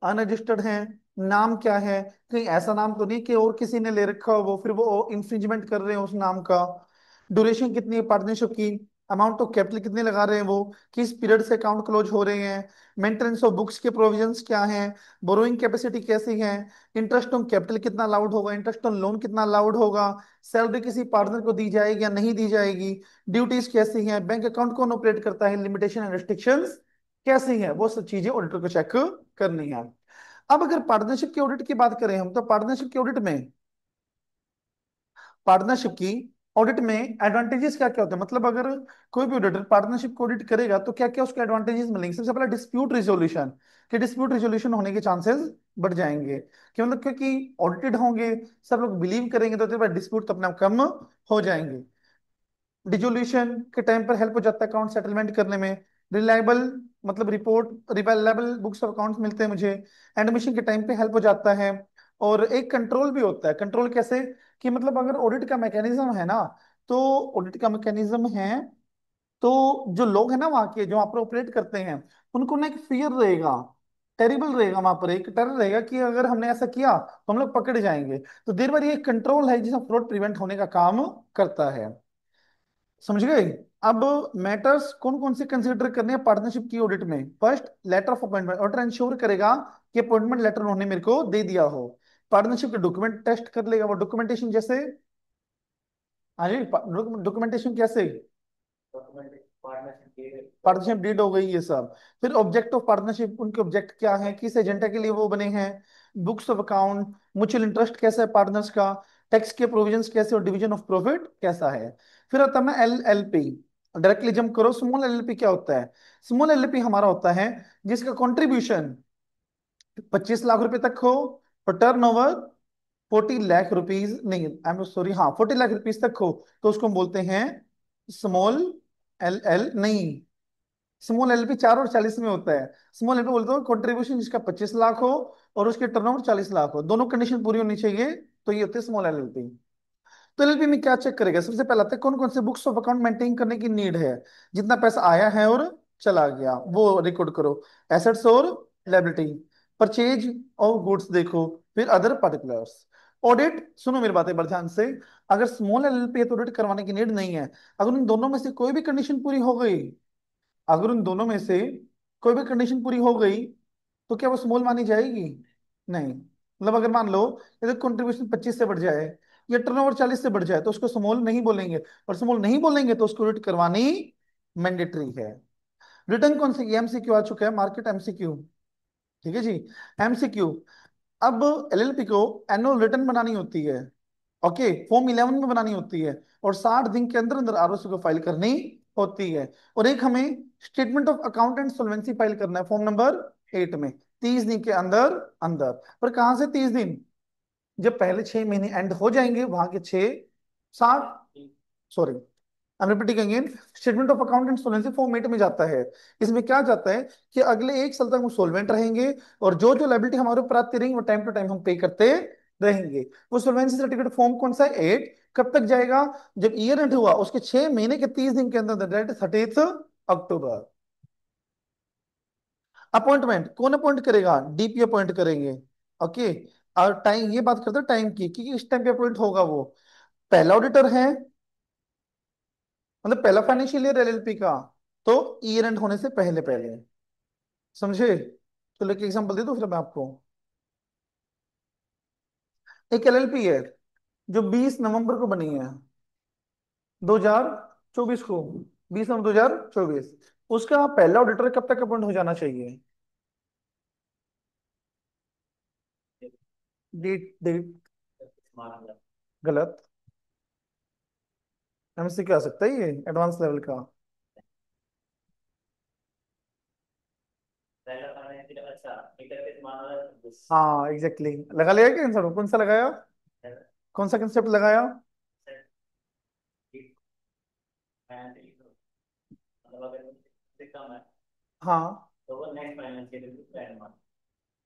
अनरजिस्टर्ड है, नाम क्या है, कहीं ऐसा नाम तो नहीं कि और किसी ने ले रखा हो वो फिर वो इंफ्रिंजमेंट कर रहे हो उस नाम का। ड्यूरेशन कितनी है पार्टनरशिप की, अमाउंट ऑफ कैपिटल कितने लगा रहे हैं वो, किस पीरियड से अकाउंट क्लोज हो रहे हैं, मेंटेनेंस ऑफ बुक्स के प्रोविजंस क्या हैं, बोरोइंग कैपेसिटी कैसी है, इंटरेस्ट ऑन कैपिटल कितना अलाउड होगा, इंटरेस्ट ऑन लोन कितना अलाउड होगा, सैलरी किसी पार्टनर को दी जाएगी या नहीं दी जाएगी, ड्यूटीज कैसी हैं, बैंक अकाउंट कौन ऑपरेट करता है, लिमिटेशन एंड रिस्ट्रिक्शंस कैसी हैं, वो सब चीजें ऑडिटर को चेक करनी है। अब अगर पार्टनरशिप के ऑडिट की बात करें हम, तो पार्टनरशिप के ऑडिट में, पार्टनरशिप की ऑडिट में एडवांटेजेस क्या क्या होते हैं, मतलब अगर कोई भी ऑडिटर पार्टनरशिप को ऑडिट करेगा तो क्या क्या उसके एडवांटेजेस मिलेंगे। सबसे पहला डिस्प्यूट रिजोल्यूशन, कि डिस्प्यूट रिजोल्यूशन होने के चांसेस बढ़ जाएंगे, कि मतलब क्योंकि ऑडिटेड होंगे, सब लोग बिलीव करेंगे, तो डिस्प्यूट तो अपने आप कम हो जाएंगे। डिजोल्यूशन के टाइम पर हेल्प हो जाता है अकाउंट सेटलमेंट करने में। रिलायबल, मतलब report reliable books of accounts मिलते हैं मुझे। एडमिशन के टाइम पे हेल्प हो जाता है। और एक कंट्रोल भी होता है। कंट्रोल कैसे, कि मतलब अगर ऑडिट का मैकेनिज्म है ना, तो ऑडिट का मैकेनिज्म है, तो जो लोग हैं ना वहाँ के, जो वहाँ पर ऑपरेट करते हैं, उनको ना एक फियर रहेगा, टेरिबल रहेगा, वहां पर एक डर रहेगा कि अगर हमने ऐसा किया तो हम लोग पकड़े जाएंगे। तो देर बार ये कंट्रोल है जिसमें फ्रॉड प्रिवेंट होने का काम करता है। समझ गए। अब मैटर्स कौन कौन से कंसीडर करने हैं पार्टनरशिप की ऑडिट में। First, letter of appointment, auditor ensure करेगा कि अपॉइंटमेंट लेटर उन्होंने मेरे को दे दिया हो। पार्टनरशिप के डॉक्यूमेंट टेस्ट कर लेगा वो, डॉक्यूमेंटेशन जैसे, हाँ जी, डॉक्यूमेंटेशन कैसे, पार्टनरशिप डीड हो गई ये सब। फिर ऑब्जेक्ट ऑफ पार्टनरशिप, उनके ऑब्जेक्ट क्या है, किस एजेंडा के लिए वो बने हैं, books of account, mutual interest कैसा है पार्टनर्स का, टैक्स के प्रोविजंस कैसे और डिवीजन ऑफ प्रॉफिट कैसा है। फिर आता है L L P. Directly jump करो, स्मॉल एल एल पी क्या होता है। स्मॉल एल एल पी हमारा होता है जिसका कंट्रीब्यूशन 25 लाख रुपए तक हो, और टर्न ओवर 40 लाख रुपीज, नहीं आई एम सॉरी, हाँ 40 लाख रुपीज तक हो, तो उसको हम बोलते हैं स्मॉल एल एल, नहीं, स्मॉल एलपी 4 और 40 में होता है। स्मॉल एलपी बोलते हो कंट्रीब्यूशन जिसका 25 लाख हो और उसके टर्नओवर 40 लाख हो, दोनों कंडीशन पूरी होनी चाहिए, तो ये होते हैं स्मॉल एलएलपी। तो एलएलपी में क्या चेक करेगा, सबसे पहला आता है कौन कौन से बुक्स ऑफ अकाउंट मेंटेन करने की नीड है, जितना पैसा आया है और चला गया वो रिकॉर्ड करो, एसेट्स और लायबिलिटी, परचेज ऑफ गुड्स देखो, फिर अदर पर्टिकुलर्स। ऑडिट, सुनो मेरी बातें बड़े ध्यान से, अगर स्मॉल एलएलपी है तो ऑडिट करवाने की नीड नहीं है। अगर उन दोनों में से कोई भी कंडीशन पूरी हो गई, अगर उन दोनों में से कोई भी कंडीशन पूरी हो गई, तो क्या वो स्मॉल मानी जाएगी, नहीं। मतलब अगर मान लो यदि कंट्रीब्यूशन 25 से बढ़ जाए या टर्नओवर 40 से बढ़ जाए तो उसको स्मॉल नहीं बोलेंगे, और स्मॉल नहीं बोलेंगे तो उसको ऑडिट करवानी मैंडेटरी है। रिटर्न कौन सी, एमसीक्यू आ चुका है, मार्केट एमसीक्यू, ठीक है जी, एमसीक्यू। अब एलएलपी को एनुअल रिटर्न बनानी होती है, ओके, फॉर्म 11 में बनानी होती है, और 60 दिन के अंदर अंदर आरओसी को फाइल करनी होती है। और एक हमें statement of account and solvency file करना है फॉर्म नंबर 8 में, 30 दिन के अंदर अंदर। पर कहाँ से 30 दिन, जब पहले 6 महीने एंड हो जाएंगे वहां के 6 7, sorry I am repeating again, statement of account and solvency format में जाता है। इसमें क्या जाता है कि अगले 1 साल तक हम सोलवेंट रहेंगे, और जो जो लायबिलिटी हमारे ऊपर आती रहेंगी वो टाइम टू टाइम हम पे करते रहेंगे। वो सोलवेंसी सर्टिफिकेट फॉर्म कौन सा है, 8, कब तक जाएगा, जब ईयर एंड हुआ उसके 6 महीने के 30 दिन के अंदर, दैट 30 अक्टूबर। अपॉइंटमेंट कौन अपॉइंट करेगा, डीपी अपॉइंट करेंगे, ओके। और टाइम, ये बात करते हैं टाइम की, कि इस टाइम पे अपॉइंट होगा वो, पहला ऑडिटर है, मतलब पहला फाइनेंशियल ईयर एलएलपी का, तो ईयर एंड होने से पहले पहले, समझे। तो लेके एग्जांपल दे दो फिर मैं आपको। एक एलएलपी है जो 20 नवंबर को बनी है, 2024 को, 20 नवंबर 2024, उसका पहला ऑडिटर कब तक अपॉइंट हो जाना चाहिए, डेट डेट, गलत, एमसी क्या आ सकता है ये एडवांस लेवल का। हाँ एग्जैक्टली लगा लिया क्या आंसर, कौन सा लगाया, कौन सा कंसेप्ट लगाया। हाँ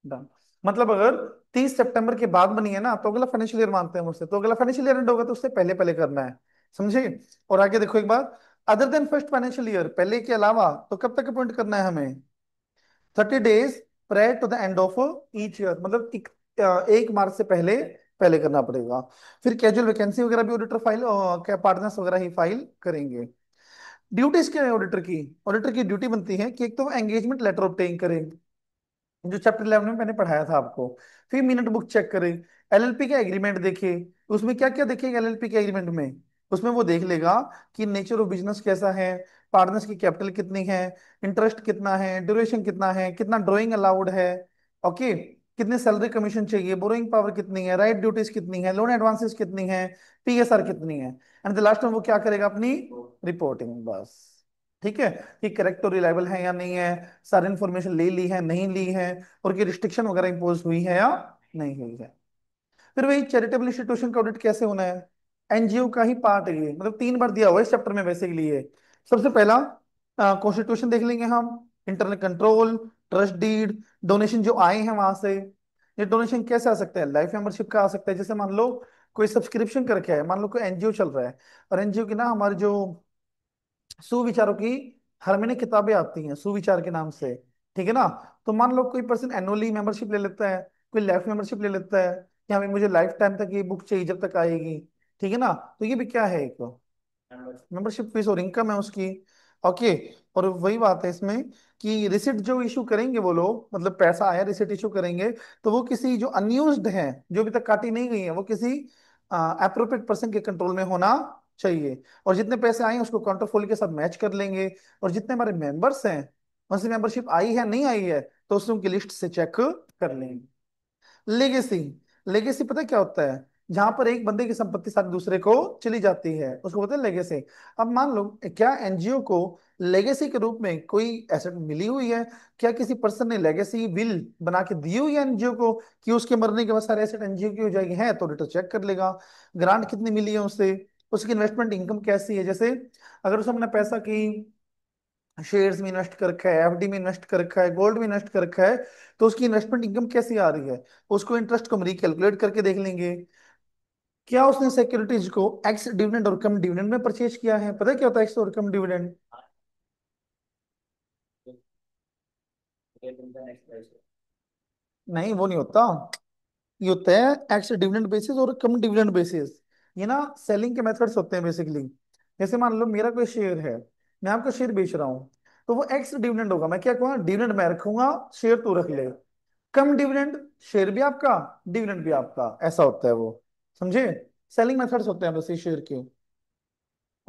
डन। मतलब अगर 30 सितंबर के बाद बनी है ना तो अगला फाइनेंशियल ईयर मानते हैं मुझसे, तो अगला फाइनेंशियल ईयर एंड होगा तो उससे पहले पहले करना है, समझे। और आगे देखो एक बात, other than first financial year, पहले के अलावा तो कब तक अपॉइंट करना है हमें, 30 days prior to the end of each year, मतलब 1 मार्च से पहले पहले करना पड़ेगा। फिर कैजुअल वैकेंसी वगैरह भी ऑडिटर फाइल, क्या पार्टनर्स वगैरह ही फाइल करेंगे। ड्यूटीज क्या है ऑडिटर की? ऑडिटर की ड्यूटी बनती है कि एक तो एंगेजमेंट लेटर ऑब्टेन करें, जो चैप्टर 11 में मैंने पढ़ाया था आपको। फिर मिनट बुक चेक करें, एलएलपी का एग्रीमेंट देखे, उसमें क्या क्या देखेगा एलएलपी के एग्रीमेंट में? उसमें वो देख लेगा कि नेचर ऑफ बिजनेस कैसा है, पार्टनर्स की कैपिटल कितनी है, इंटरेस्ट कितना है, ड्यूरेशन कितना है, कितना ड्राइंग अलाउड है, ओके, कितने सैलरी कमीशन चाहिए, बोरोइंग पावर कितनी है, राइट ड्यूटीज कितनी है, लोन एडवांसेस कितनी है, पीएसआर कितनी है। एंड द लास्ट में वो क्या करेगा? अपनी रिपोर्टिंग, बस। ठीक है, कि करेक्ट और रिलायबल है या नहीं है, सारी इन्फॉर्मेशन ले ली है नहीं ली है, और की रिस्ट्रिक्शन वगैरह इंपोज हुई है या नहीं हुई है। फिर वही चैरिटेबल इंस्टीट्यूशन का ऑडिट कैसे होना है? एनजीओ का ही पार्ट है ये, मतलब 3 बार दिया हुआ है इस चैप्टर में बेसिकली ये। सबसे पहला कॉन्स्टिट्यूशन देख लेंगे हम, internal control, trust deed, donation जो आए हैं वहां से। ये डोनेशन कैसे आ सकता है? लाइफ मेंबरशिप का आ सकता है, जैसे मान लो कोई सब्सक्रिप्शन करके है, मान लो कोई एनजीओ चल रहा है, और एनजीओ की ना हमारी जो सुविचारों की हर महीने किताबें आती हैं सुविचार के नाम से, ठीक है ना? तो मान लो कोई पर्सन एनुअली मेंबरशिप ले लेता है, कोई लाइफ मेंबरशिप ले लेता है, कि हमें मुझे लाइफ टाइम तक ये बुक चाहिए जब तक आएगी, ठीक है ना? तो ये भी क्या है? एक मेंबरशिप फीस और इनकम है उसकी, ओके। और वही बात है इसमें कि रिसिट जो इशू करेंगे वो लोग, मतलब पैसा आया रिसिट इशू करेंगे, तो वो किसी जो अनयूज्ड है, जो अभी तक काटी नहीं गई है, वो किसी अप्रोप्रिएट पर्सन के कंट्रोल में होना चाहिए। और जितने पैसे आए हैं उसको काउंटरफोल के साथ मैच कर लेंगे, और जितने हमारे मेंबर्स हैं उनसे मेंबरशिप आई है नहीं आई है, तो उसको उनकी लिस्ट से चेक कर लेंगे। लेगेसी, लेगेसी पता है क्या होता है? जहां पर एक बंदे की संपत्ति साथ दूसरे को चली जाती है उसको बोलते हैं लेगेसी। अब मान लो, क्या एनजीओ को लेगेसी के रूप में कोई एसेट मिली हुई है? क्या किसी पर्सन ने लेगेसी विल बना के दी हुई है एनजीओ को, कि उसके मरने के बाद सारे एसेट एनजीओ की हो जाएगी? है तो ऑडिटर चेक कर लेगा। ग्रांट कितनी मिली है उसे, उसकी इन्वेस्टमेंट इनकम कैसी है, जैसे अगर उसने अपना पैसा की शेयर्स में इन्वेस्ट कर रखा है, एफडी में इन्वेस्ट कर रखा है, गोल्ड में इन्वेस्ट कर रखा है, तो उसकी इन्वेस्टमेंट इनकम कैसी आ रही है? उसको इंटरेस्ट को हम रिकैलकुलेट करके देख लेंगे। क्या उसने सिक्योरिटीज को एक्स डिविडेंड और कम डिविडेंड में परचेज किया है? पता है क्या होता है एक्स और कम डिविडेंड? नहीं, वो नहीं होता। ये होता है एक्स डिविडेंड बेसिस और कम डिविडेंड बेसिस। ये ना सेलिंग के मेथड्स होते हैं बेसिकली। जैसे मान लो मेरा कोई शेयर है, मैं आपका शेयर बेच रहा हूँ, तो वो एक्स डिविडेंड होगा, मैं क्या कहूँगा? डिविडेंड मैं रखूंगा, शेयर तू रख ले। कम डिविडेंड, शेयर भी आपका, डिविडेंड भी आपका, ऐसा होता है वो, समझे? सेलिंग मेथड्स होते हैं बस ये शेयर के।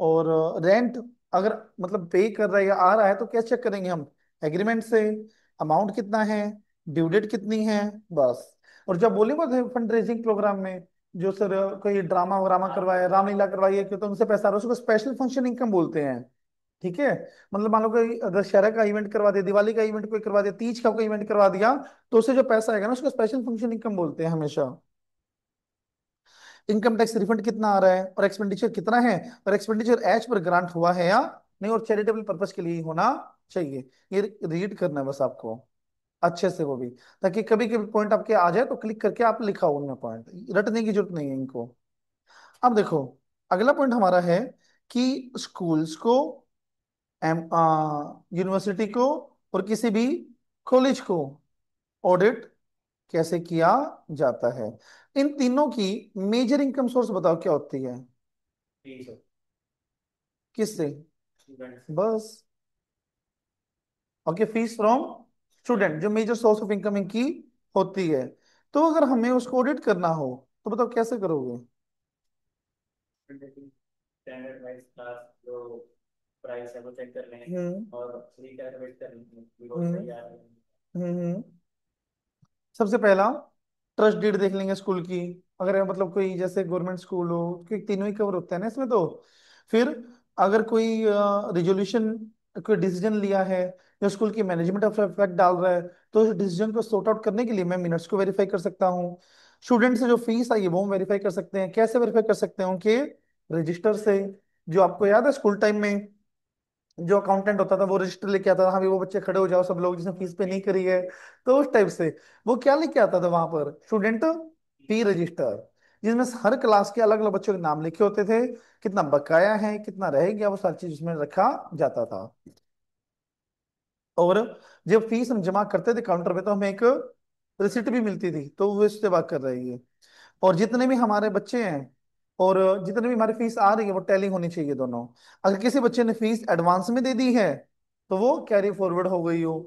और रेंट अगर मतलब पे कर रहा है या आ रहा है तो क्या चेक करेंगे हम? एग्रीमेंट से, अमाउंट कितना है, ड्यू डेट कितनी है, बस। और जब बोले वो फंड रेजिंग प्रोग्राम में, जो सर कोई ड्रामा वरामा करवाए, रामलीला करवाई है, तो उनसे पैसा आ रहा है, उसको स्पेशल फंक्शन इनकम बोलते हैं। ठीक है, मतलब मान लो कोई दशहरा का इवेंट करवा दे, दिवाली का इवेंट कोई करवा दे, तीज का कोई इवेंट करवा दिया, तो उससे जो पैसा आएगा ना उसको स्पेशल फंक्शन इनकम बोलते हैं हमेशा। इनकम टैक्स रिफंड कितना आ रहा है, और एक्सपेंडिचर कितना है, और एक्सपेंडिचर एज पर ग्रांट हुआ है या नहीं, और चैरिटेबल पर्पज के लिए ही होना चाहिए। ये रीड करना है बस आपको अच्छे से, वो भी, ताकि कभी कभी पॉइंट आपके आ जाए तो क्लिक करके आप लिखा हो उनमें पॉइंट, रटने की जरूरत नहीं है इनको। अब देखो, अगला पॉइंट हमारा है कि स्कूल्स को, यूनिवर्सिटी को, और किसी भी कॉलेज को ऑडिट कैसे किया जाता है? इन तीनों की मेजर इनकम सोर्स बताओ क्या होती है? किससे? बस, ओके, फीस फ्रॉम स्टूडेंट, जो मेजर सोर्स ऑफ इनकम इनकी होती है। तो अगर हमें उसको ऑडिट करना हो तो बताओ कैसे करोगे? स्टैंडर्ड वाइज क्लास जो प्राइस है वो चेक कर लें हम्म और रिकैलकुलेट कर लें कि वो हम्म सही आ रहा है। हम्म। सबसे पहला ट्रस्ट डीड देख लेंगे स्कूल की, अगर मतलब कोई जैसे गवर्नमेंट स्कूल हो, क्योंकि तीनों ही कवर होता है ना इसमें तो। फिर अगर कोई रिजोल्यूशन, कोई डिसीजन लिया है जो स्कूल की मैनेजमेंट ऑफ इफेक्ट डाल रहा है, तो उस डिसीजन को सॉर्ट आउट करने के लिए मैं मिनट्स को वेरीफाई कर सकता हूँ। स्टूडेंट से जो फीस आई है वो हम वेरीफाई कर सकते हैं, कैसे वेरीफाई कर सकते हैं? उनके रजिस्टर से। जो आपको याद है स्कूल टाइम में जो अकाउंटेंट होता था वो रजिस्टर लेके आता था, हाँ भी वो बच्चे खड़े हो जाओ सब लोग जिसने फीस पे नहीं करी है, तो उस टाइप से वो क्या लेके आता था वहां पर? स्टूडेंट फी रजिस्टर, जिसमें हर क्लास के अलग अलग बच्चों के नाम लिखे होते थे, कितना बकाया है, कितना रह गया, वो सारी चीज उसमें रखा जाता था। और जब फीस हम जमा करते थे काउंटर पे तो हमें एक रिसिप्ट भी मिलती थी, तो वो इससे बात कर रही है। और जितने भी हमारे बच्चे हैं और जितने भी हमारी फीस आ रही है वो टैली होनी चाहिए दोनों। अगर किसी बच्चे ने फीस एडवांस में दे दी है तो वो कैरी फॉरवर्ड हो गई हो।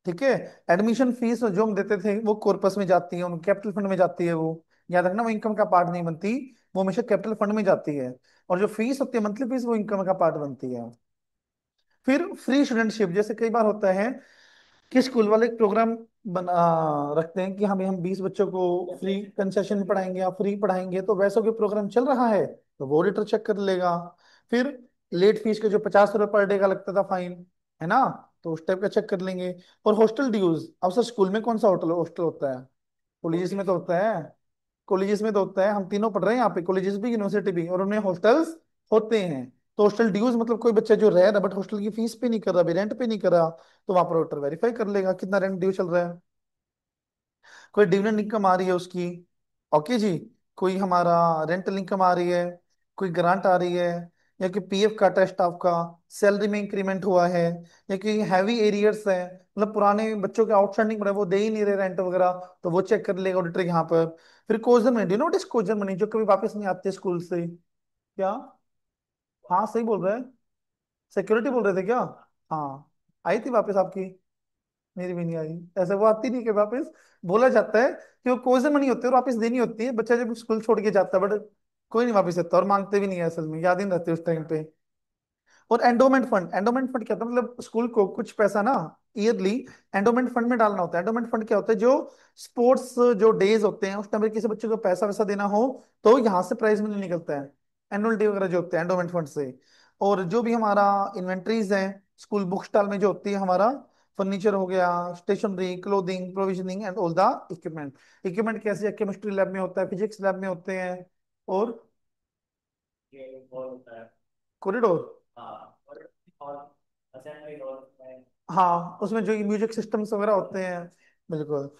ठीक है। एडमिशन फीस जो हम देते थे वो कॉर्पस में जाती है, उन कैपिटल फंड में जाती है वो। याद रखना, वो इनकम का पार्ट नहीं बनती, वो हमेशा कैपिटल फंड में जाती है। और जो फीस होती है मंथली फीस, वो इनकम का पार्ट बनती है। फिर फ्री स्टूडेंटशिप, जैसे कई बार होता है कि स्कूल वाले एक प्रोग्राम बना रखते हैं कि हम 20 बच्चों को फ्री कंसेशन में पढ़ाएंगे या फ्री पढ़ाएंगे, तो वैसा कोई प्रोग्राम चल रहा है तो वो ऑडिटर चेक कर लेगा। फिर लेट फीस के जो 50 रुपये पर डे का लगता था फाइन, है ना, तो उस टाइप का चेक कर लेंगे। और हॉस्टल ड्यूज, अब सर स्कूल में कौन सा होटल हॉस्टल होता है? कॉलेजेस में तो होता है। कॉलेजेस में तो होता है, हम तीनों पढ़ रहे हैं यहाँ पे, कॉलेजेस भी यूनिवर्सिटी भी, और उनमें हॉस्टल्स होते हैं। तो हॉस्टल ड्यूज मतलब कोई बच्चा जो रह रहा है बट हॉस्टल की फीस पे नहीं कर रहा, अभी रेंट पे नहीं कर रहा, तो वहां पर ऑडिटर वेरीफाई कर लेगा कितना रेंट ड्यू चल रहा है। कोई डिविडेंड इनकम आ रही है उसकी, ओके जी, कोई हमारा रेंटल इनकम आ रही है, कोई ग्रांट आ रही है, या कि पीएफ काटा है स्टाफ का, सैलरी में इंक्रीमेंट हुआ है, या कि हैवी एरियर्स है, मतलब पुराने बच्चों के आउटस्टैंडिंग पड़ा है, वो दे ही नहीं रहे रेंट वगैरह, तो वो चेक कर लेगा ऑडिटर यहाँ पर। फिर कोजन मनी, डू नोट इस कोजन मनी जो कभी वापस नहीं आते स्कूल से? क्या? हाँ सही बोल रहे हैं। सिक्योरिटी बोल रहे थे क्या? हाँ, आई थी वापस आपकी? मेरी भी नहीं आई। ऐसा वो आती नहीं कि वापस, बोला जाता है कि वो कोई मनी होती है और वापस देनी होती है, बच्चा जब स्कूल छोड़ के जाता है, बट कोई नहीं वापस देता और मांगते भी नहीं है, असल में याद ही नहीं रहते उस टाइम पे। और एंडोमेंट फंड, एंडोमेंट फंड क्या होता है, मतलब स्कूल को कुछ पैसा ना ईयरली एंडोमेंट फंड में डालना होता है। एंडोमेंट फंड क्या होता है, जो स्पोर्ट्स जो डेज होते हैं उस टाइम पे किसी बच्चे को पैसा वैसा देना हो तो यहाँ से प्राइज मनी निकलता है, एनुअल डे वगैरह जो होते हैं एंडोमेंट फंड से। और जो भी हमारा इन्वेंट्रीज है स्कूल बुक स्टॉल में जो होती है हमारा, फर्नीचर हो गया, stationery, clothing, provisioning and all the equipment. Equipment कैसे, केमिस्ट्री लैब में होता है, फिजिक्स लैब में होते हैं। और ये हॉल होता है। कॉरिडोर, हाँ, और हॉल, असेंबली हॉल में। हाँ उसमें जो म्यूजिक सिस्टम्स वगैरह होते हैं, बिल्कुल।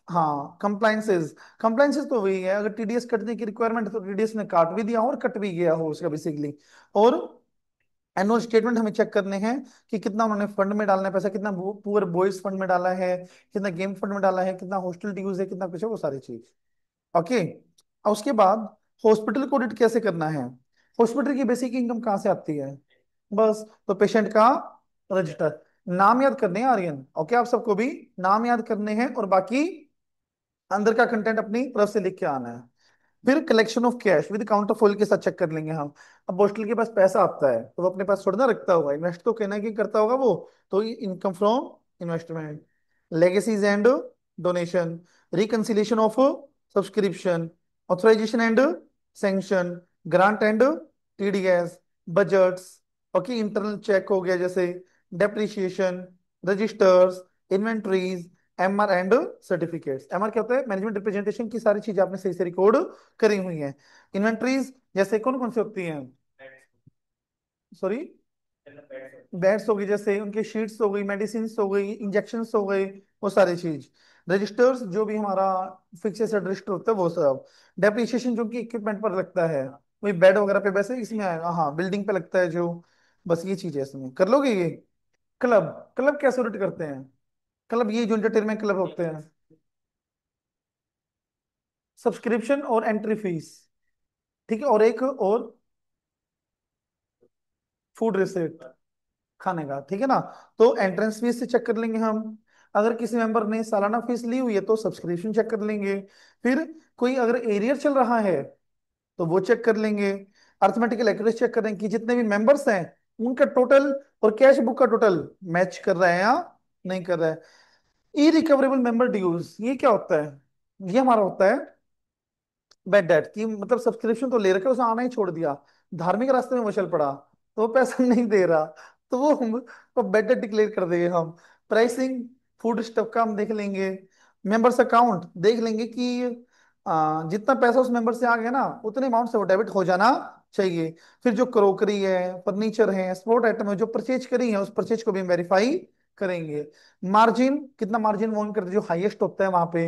हाँ कंप्लाइंसेस, कंप्लाइंसेस तो वही है, अगर टीडीएस कटने की रिक्वायरमेंट है तो टीडीएस ने काट भी दिया हो और कट भी गया हो उसका बेसिकली। और एनुअल स्टेटमेंट हमें चेक करने हैं कि कितना उन्होंने फंड में डालना है पैसा, कितना पुअर बॉयज फंड में डाला है, कितना गेम फंड में डाला है, कितना हॉस्टल ड्यूज है, कितना कुछ है, वो सारी चीज। ओके। और उसके बाद हॉस्पिटल को ऑडिट कैसे करना है? हॉस्पिटल की बेसिक इनकम कहाँ से आती है? बस, तो पेशेंट का रजिस्टर, नाम याद करने हैं आर्यन, ओके, आप सबको भी नाम याद करने हैं और बाकी अंदर का कंटेंट अपनी तरफ से लिख के आना है। फिर collection of cash with counter foil के साथ चेक कर लेंगे हम। अब हॉस्टल के पास पैसा आता है तो वो अपने पास थोड़ा ना रखता होगा, इन्वेस्ट तो कहना कि करता होगा वो, तो income from investment, legacies and donation, reconciliation of subscription, authorization and sanction, grant and TDS, budgets, okay, internal check हो गया जैसे depreciation, registers, inventories, MR and certificates. MR क्या होता है, मैनेजमेंट रिप्रेजेंटेशन की सारी चीजें आपने सही से रिकॉर्ड करी हुई हैं। इन्वेंट्रीज जैसे कौन कौन सी होती हैं? सॉरी, बेड्स हो गई, जैसे उनकी शीट्स हो गई, मेडिसिन हो गई, इंजेक्शन हो गए, वो सारी चीज। रजिस्टर्स जो भी हमारा फिक्स एसेट रजिस्टर होता है वो सब। डेप्रिसिएशन जो कि इक्विपमेंट पर लगता है, वही बेड वगैरह पे वैसे इसमें आएगा, हाँ बिल्डिंग पे लगता है जो। बस ये चीज है, इसमें कर लोगे ये। क्लब, क्लब कैसे ऑडिट करते हैं? क्लब ये जो एंटरटेनमेंट क्लब होते हैं, सब्सक्रिप्शन और एंट्री फीस, ठीक है, और एक और फूड रिसिप्ट, खाने का, ठीक है ना। तो एंट्रेंस फीस से चेक कर लेंगे हम। अगर किसी मेंबर ने सालाना फीस ली हुई है तो सब्सक्रिप्शन चेक कर लेंगे। फिर कोई अगर एरियर चल रहा है तो वो चेक कर लेंगे। अर्थमेटिकल एक्यूरेसी चेक करें कि जितने भी मेंबर्स हैं उनका टोटल और कैश बुक का टोटल मैच कर रहा है या नहीं कर रहा है। ई रिकवरेबल मेंबर ड्यूज, ये क्या होता है? ये हमारा होता है बैड डेट की, मतलब सब्सक्रिप्शन तो ले रखा है, उसने आना ही छोड़ दिया, धार्मिक रास्ते में वो चल पड़ा तो वो पैसा नहीं दे रहा, तो वो हम बैड डेट डिक्लेयर कर देंगे हम। प्राइसिंग, फूड स्टफ का हम देख लेंगे। मेंबर्स अकाउंट देख लेंगे कि जितना पैसा उस मेंबर से आ गया ना उतने अमाउंट से वो डेबिट हो जाना चाहिए। फिर जो क्रोकरी है, फर्नीचर है, स्पोर्ट आइटम है जो परचेज करी है, उस परचेज को भी हम वेरीफाई करेंगे। मार्जिन, कितना मार्जिन वो करते जो हाईएस्ट होता है वहां पे।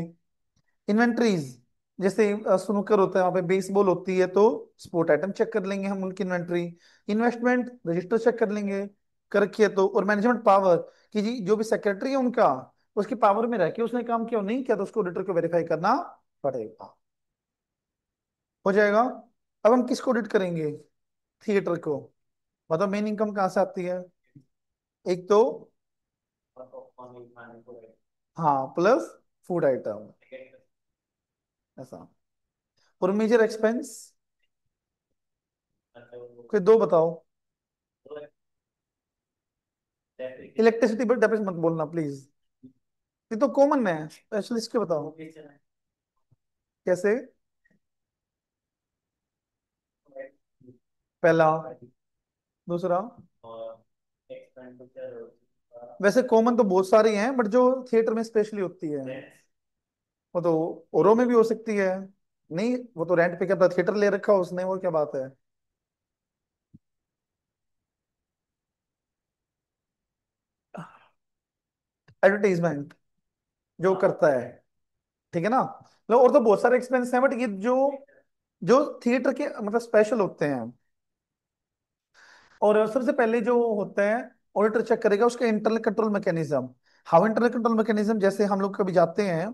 इन्वेंट्रीज, जैसे स्नूकर होता है वहां पे, बेसबॉल होती है तो स्पोर्ट आइटम चेक कर लेंगे हम उनकी इन्वेंट्री। इन्वेस्टमेंट रजिस्टर चेक कर लेंगे, कर रखिए तो। और मैनेजमेंट पावर, कि जी जो भी सेक्रेटरी है उनका, उसकी पावर में रह के उसने काम किया और नहीं किया तो उसको ऑडिटर को वेरीफाई करना पड़ेगा। हो जाएगा। अब हम किसको ऑडिट करेंगे? थिएटर को। बताओ मेन इनकम कहाँ से आती है? एक तो, और पॉपकॉर्न भी खाने को है। हाँ, प्लस फूड आइटम, टिकट ऐसा। और मेजर एक्सपेंस, मतलब कोई दो बताओ। वो डेप्रिसिएशन इलेक्ट्रिसिटी, बट डेप्रिस मत बोलना प्लीज, ये तो कॉमन है, स्पेशलिस्ट के बताओ। मूवीज चलाने कैसे? पहला, दूसरा। और एक्सपेंडिचर वैसे कॉमन तो बहुत सारी हैं, बट जो थिएटर में स्पेशली होती है रेंट्स। वो तो औरों में भी हो सकती है। नहीं, वो तो रेंट पे क्या पता थिएटर ले रखा हो उसने, वो क्या बात है। एडवर्टीजमेंट जो करता है, ठीक है ना। मतलब और तो बहुत सारे एक्सपेंस हैं, बट ये जो जो थिएटर के मतलब स्पेशल होते हैं। और सबसे पहले जो होता है, ऑडिटर चेक करेगा उसका internal control mechanism. How internal control mechanism, जैसे हम लोग कभी जाते हैं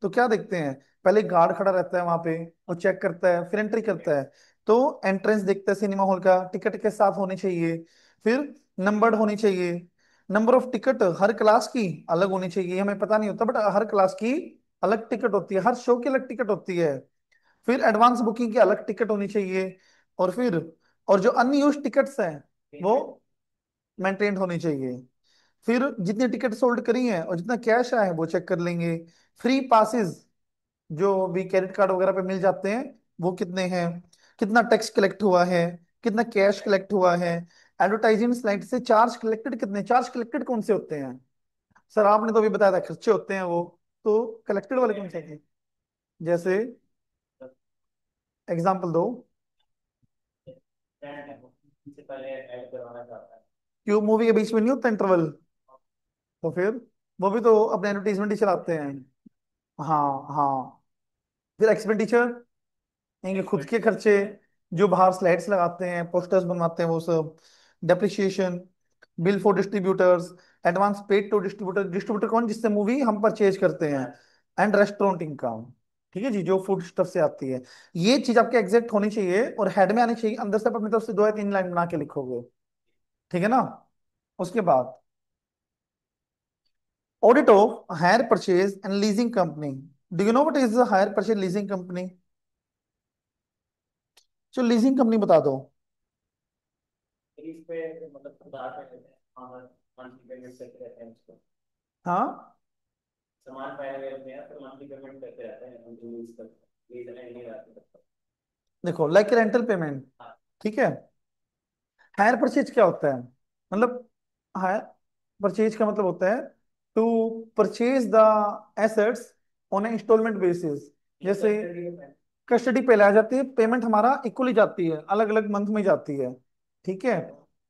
तो क्या देखते हैं? पहले गार्ड खड़ा रहता है वहां पे, वो चेक करता है, फिर एंट्री करता है। तो एंट्रेंस देखता है सिनेमा हॉल का, टिकट के साथ होनी चाहिए। फिर नंबर्ड होनी चाहिए। Number of ticket her class की अलग होनी चाहिए, हमें पता नहीं होता, बट हर क्लास की अलग टिकट होती है, हर शो की अलग टिकट होती है। फिर एडवांस बुकिंग की अलग टिकट होनी चाहिए। और फिर, और जो अनयूज टिकट्स हैं वो मेंटेन होनी चाहिए। फिर जितनी टिकट सोल्ड करी हैं और जितना कैश आया है वो चेक कर लेंगे। फ्री पासिस जो भी क्रेडिट कार्ड वगैरह पे मिल जाते हैं वो कितने हैं, कितना टैक्स कलेक्ट हुआ है, कितना कैश कलेक्ट हुआ है। एडवर्टाइजिंग स्लाइड से चार्ज कलेक्टेड, कितने चार्ज कलेक्टेड कौन से होते हैं? सर आपने तो अभी बताया था खर्चे होते हैं वो, तो कलेक्टेड वाले कौन से हैं? जैसे एग्जांपल दो। से पहले ऐड करवाना चाहता है। क्यों, मूवी के बीच में नहीं होता इंटरवल? तो फिर वो भी तो अपने एडवर्टीजमेंट ही चलाते हैं। हाँ हाँ। फिर एक्सपेंडिचर, इनके खुद के खर्चे, जो बाहर स्लाइड्स लगाते हैं, पोस्टर्स बनवाते हैं, वो सब। Depreciation, bill for distributors, advance paid to distributor, distributor कौन, जिससे मूवी हम परचेज करते हैं। एंड रेस्टोरेंट इनकम, ठीक है जी, जो फूड स्टफ से आती है। ये चीज आपके एग्जैक्ट होनी चाहिए और हेड में आनी चाहिए, अंदर से आप अपनी तरफ से दो या तीन लाइन बना के लिखोगे, ठीक है ना। उसके बाद audit of hire purchase and leasing company. Do you know what is hire purchase leasing company? जो लीजिंग कंपनी बता दो। इस पे मतलब सुधार कर लेते हैं और मंथली पेमेंट करते रहते हैं उसको। हाँ, सामान पहले ले लेते हैं तो मंथली पेमेंट करते रहते हैं हम जो यूज करते हैं, ये नहीं रहते तब तक। देखो लाइक रेंटल पेमेंट, हाँ। ठीक है। हायर परचेज क्या होता है? मतलब हायर परचेज का मतलब होता है to purchase the assets on a instalment basis. ये जैसे कस्टडी है। कस्टडी पहले आ जाती है, पेमेंट हमारा इक्वली जाती है, अलग अलग मंथ में जाती है, ठीक है।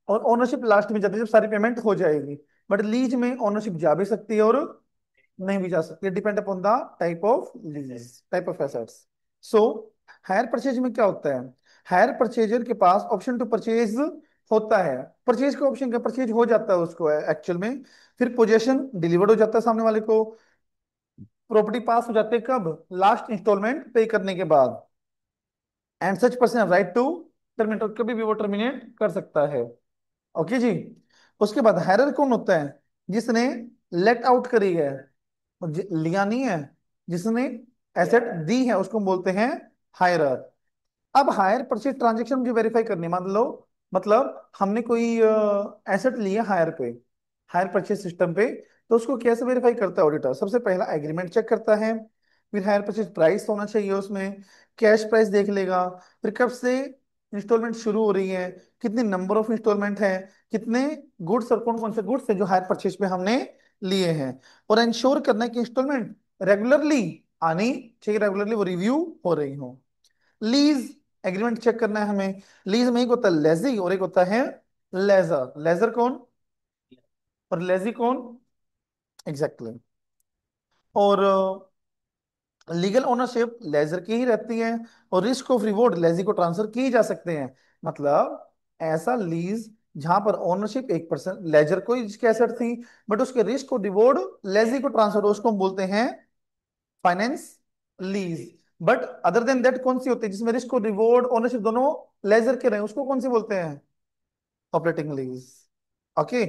और ओनरशिप लास्ट में जाती है जब सारी पेमेंट हो जाएगी। बट लीज में ओनरशिप जा भी सकती है और नहीं भी जा सकती है, depend upon the type of lease, type of assets. So hire purchase में क्या होता है? हायर परचेजर के पास ऑप्शन टू परचेज होता है। परचेज का ऑप्शन क्या, परचेज हो जाता है उसको एक्चुअल में। फिर पोजेशन डिलीवर्ड हो जाता है सामने वाले को। प्रॉपर्टी पास हो जाती है कब? लास्ट इंस्टॉलमेंट पे करने के बाद। And such person right to terminate, कभी भी वो टर्मिनेट कर सकता है। ओके जी। उसके बाद हायरर कौन होता है? जिसने लेट आउट करी है, लिया नहीं है, जिसने एसेट दी है उसको हम बोलते हैं हायरर। अब हायर परचेज ट्रांजेक्शन मुझे वेरीफाई करनी है, मान लो मतलब हमने कोई एसेट लिया हायर पे, हायर परचेज सिस्टम पे। तो उसको कैसे वेरीफाई करता है ऑडिटर? सबसे पहला एग्रीमेंट चेक करता है, फिर हायर परचेज प्राइस होना चाहिए उसमें, कैश प्राइस देख लेगा, फिर कब से इंस्टॉलमेंट शुरू हो रही है, कितने नंबर ऑफ इंस्टॉलमेंट है, कितने गुड्स और कौन कौन से गुड्स है जो हायर परचेज पे हमने लिए हैं। और इंश्योर करना है कि इंस्टॉलमेंट रेगुलरली आनी चाहिए, रेगुलरली वो रिव्यू हो रही हो। लीज एग्रीमेंट चेक करना है हमें। लीज में एक होता है लेजी और एक होता है लेजर। लेजर कौन और लेजी कौन? Exactly exactly. और लीगल ओनरशिप लेजर की ही रहती है, और रिस्क ऑफ रिवॉर्ड लेजी को ट्रांसफर किए जा सकते हैं। मतलब ऐसा लीज जहां पर ओनरशिप एक पर्सन लेजर को जिसकी एसेट थी, बट उसके रिस्क और रिवॉर्ड लेजी को ट्रांसफर, उसको हम बोलते हैं finance lease. But other than that कौन सी होती है जिसमें रिस्क और रिवॉर्ड ओनरशिप दोनों लेजर के रहे, उसको कौन सी बोलते हैं? Operating lease. Okay.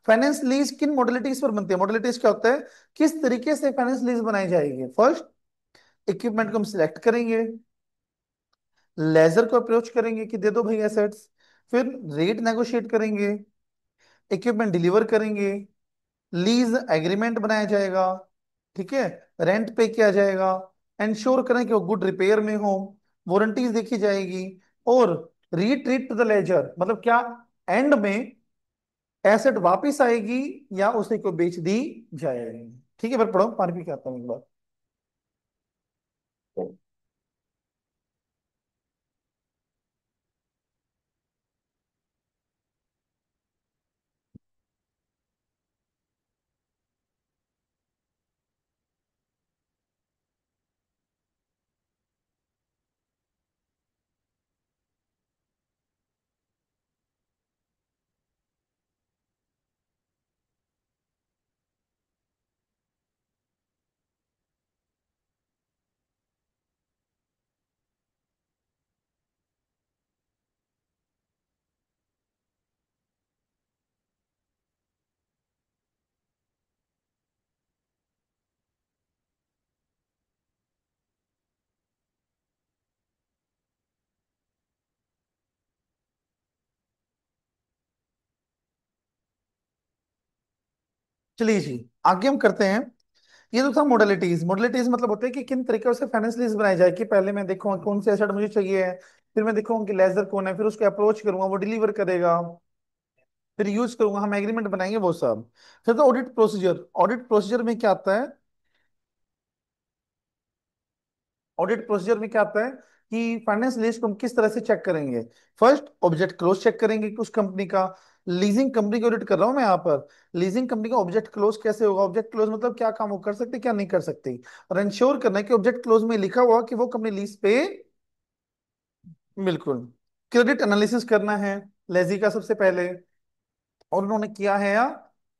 Finance lease किन मॉडलिटीज पर बनती है? मॉडलिटीज क्या होता है, किस तरीके से फाइनेंस लीज बनाई जाएगी? फर्स्ट, इक्विपमेंट को हम सिलेक्ट करेंगे, लेजर को अप्रोच करेंगे कि दे दो भाई एसेट्स, फिर रेट नेगोशिएट करेंगे, इक्विपमेंट डिलीवर करेंगे, लीज एग्रीमेंट बनाया जाएगा, ठीक है, रेंट पे किया जाएगा, इंश्योर करें कि वो गुड रिपेयर में हो, वारंटीज देखी जाएगी, और रीट्रीट टू द लेजर, मतलब क्या एंड में एसेट वापिस आएगी या उसी को बेच दी जाएगी। ठीक है, पर पढ़ो, पानी पी के आता हूँ एक बार। चलिए जी, आगे हम करते हैं। ये तो था मोडलिटीज। मोडलिटीज मतलब होते हैं कि किन तरीकों से फाइनेंस लीज बनाई जाए, कि पहले मैं देखूंगा कौन से एसेट मुझे चाहिए है, फिर मैं देखूंगा कि लेजर कौन है, फिर उसको अप्रोच करूंगा, वो डिलीवर करेगा, फिर यूज करूंगा, हम एग्रीमेंट बनाएंगे, वो सब। फिर तो ऑडिट प्रोसीजर। ऑडिट प्रोसीजर में क्या आता है? ऑडिट प्रोसीजर में क्या आता है कि फाइनेंस लीज को हम किस तरह से चेक करेंगे? फर्स्ट, ऑब्जेक्ट क्लोज चेक करेंगे कि उस कंपनी का, लीजिंग कंपनी की ऑडिट कर रहा हूं मैं यहाँ पर, लीजिंग कंपनी का ऑब्जेक्ट क्लोज कैसे होगा? ऑब्जेक्ट क्लोज मतलब क्या काम वो कर सकते क्या नहीं कर सकती, और इंश्योर करना है कि ऑब्जेक्ट क्लोज में लिखा हुआ कि वो कंपनी लीज पे। बिल्कुल। क्रेडिट एनालिसिस करना है लेजी का सबसे पहले, और उन्होंने किया है या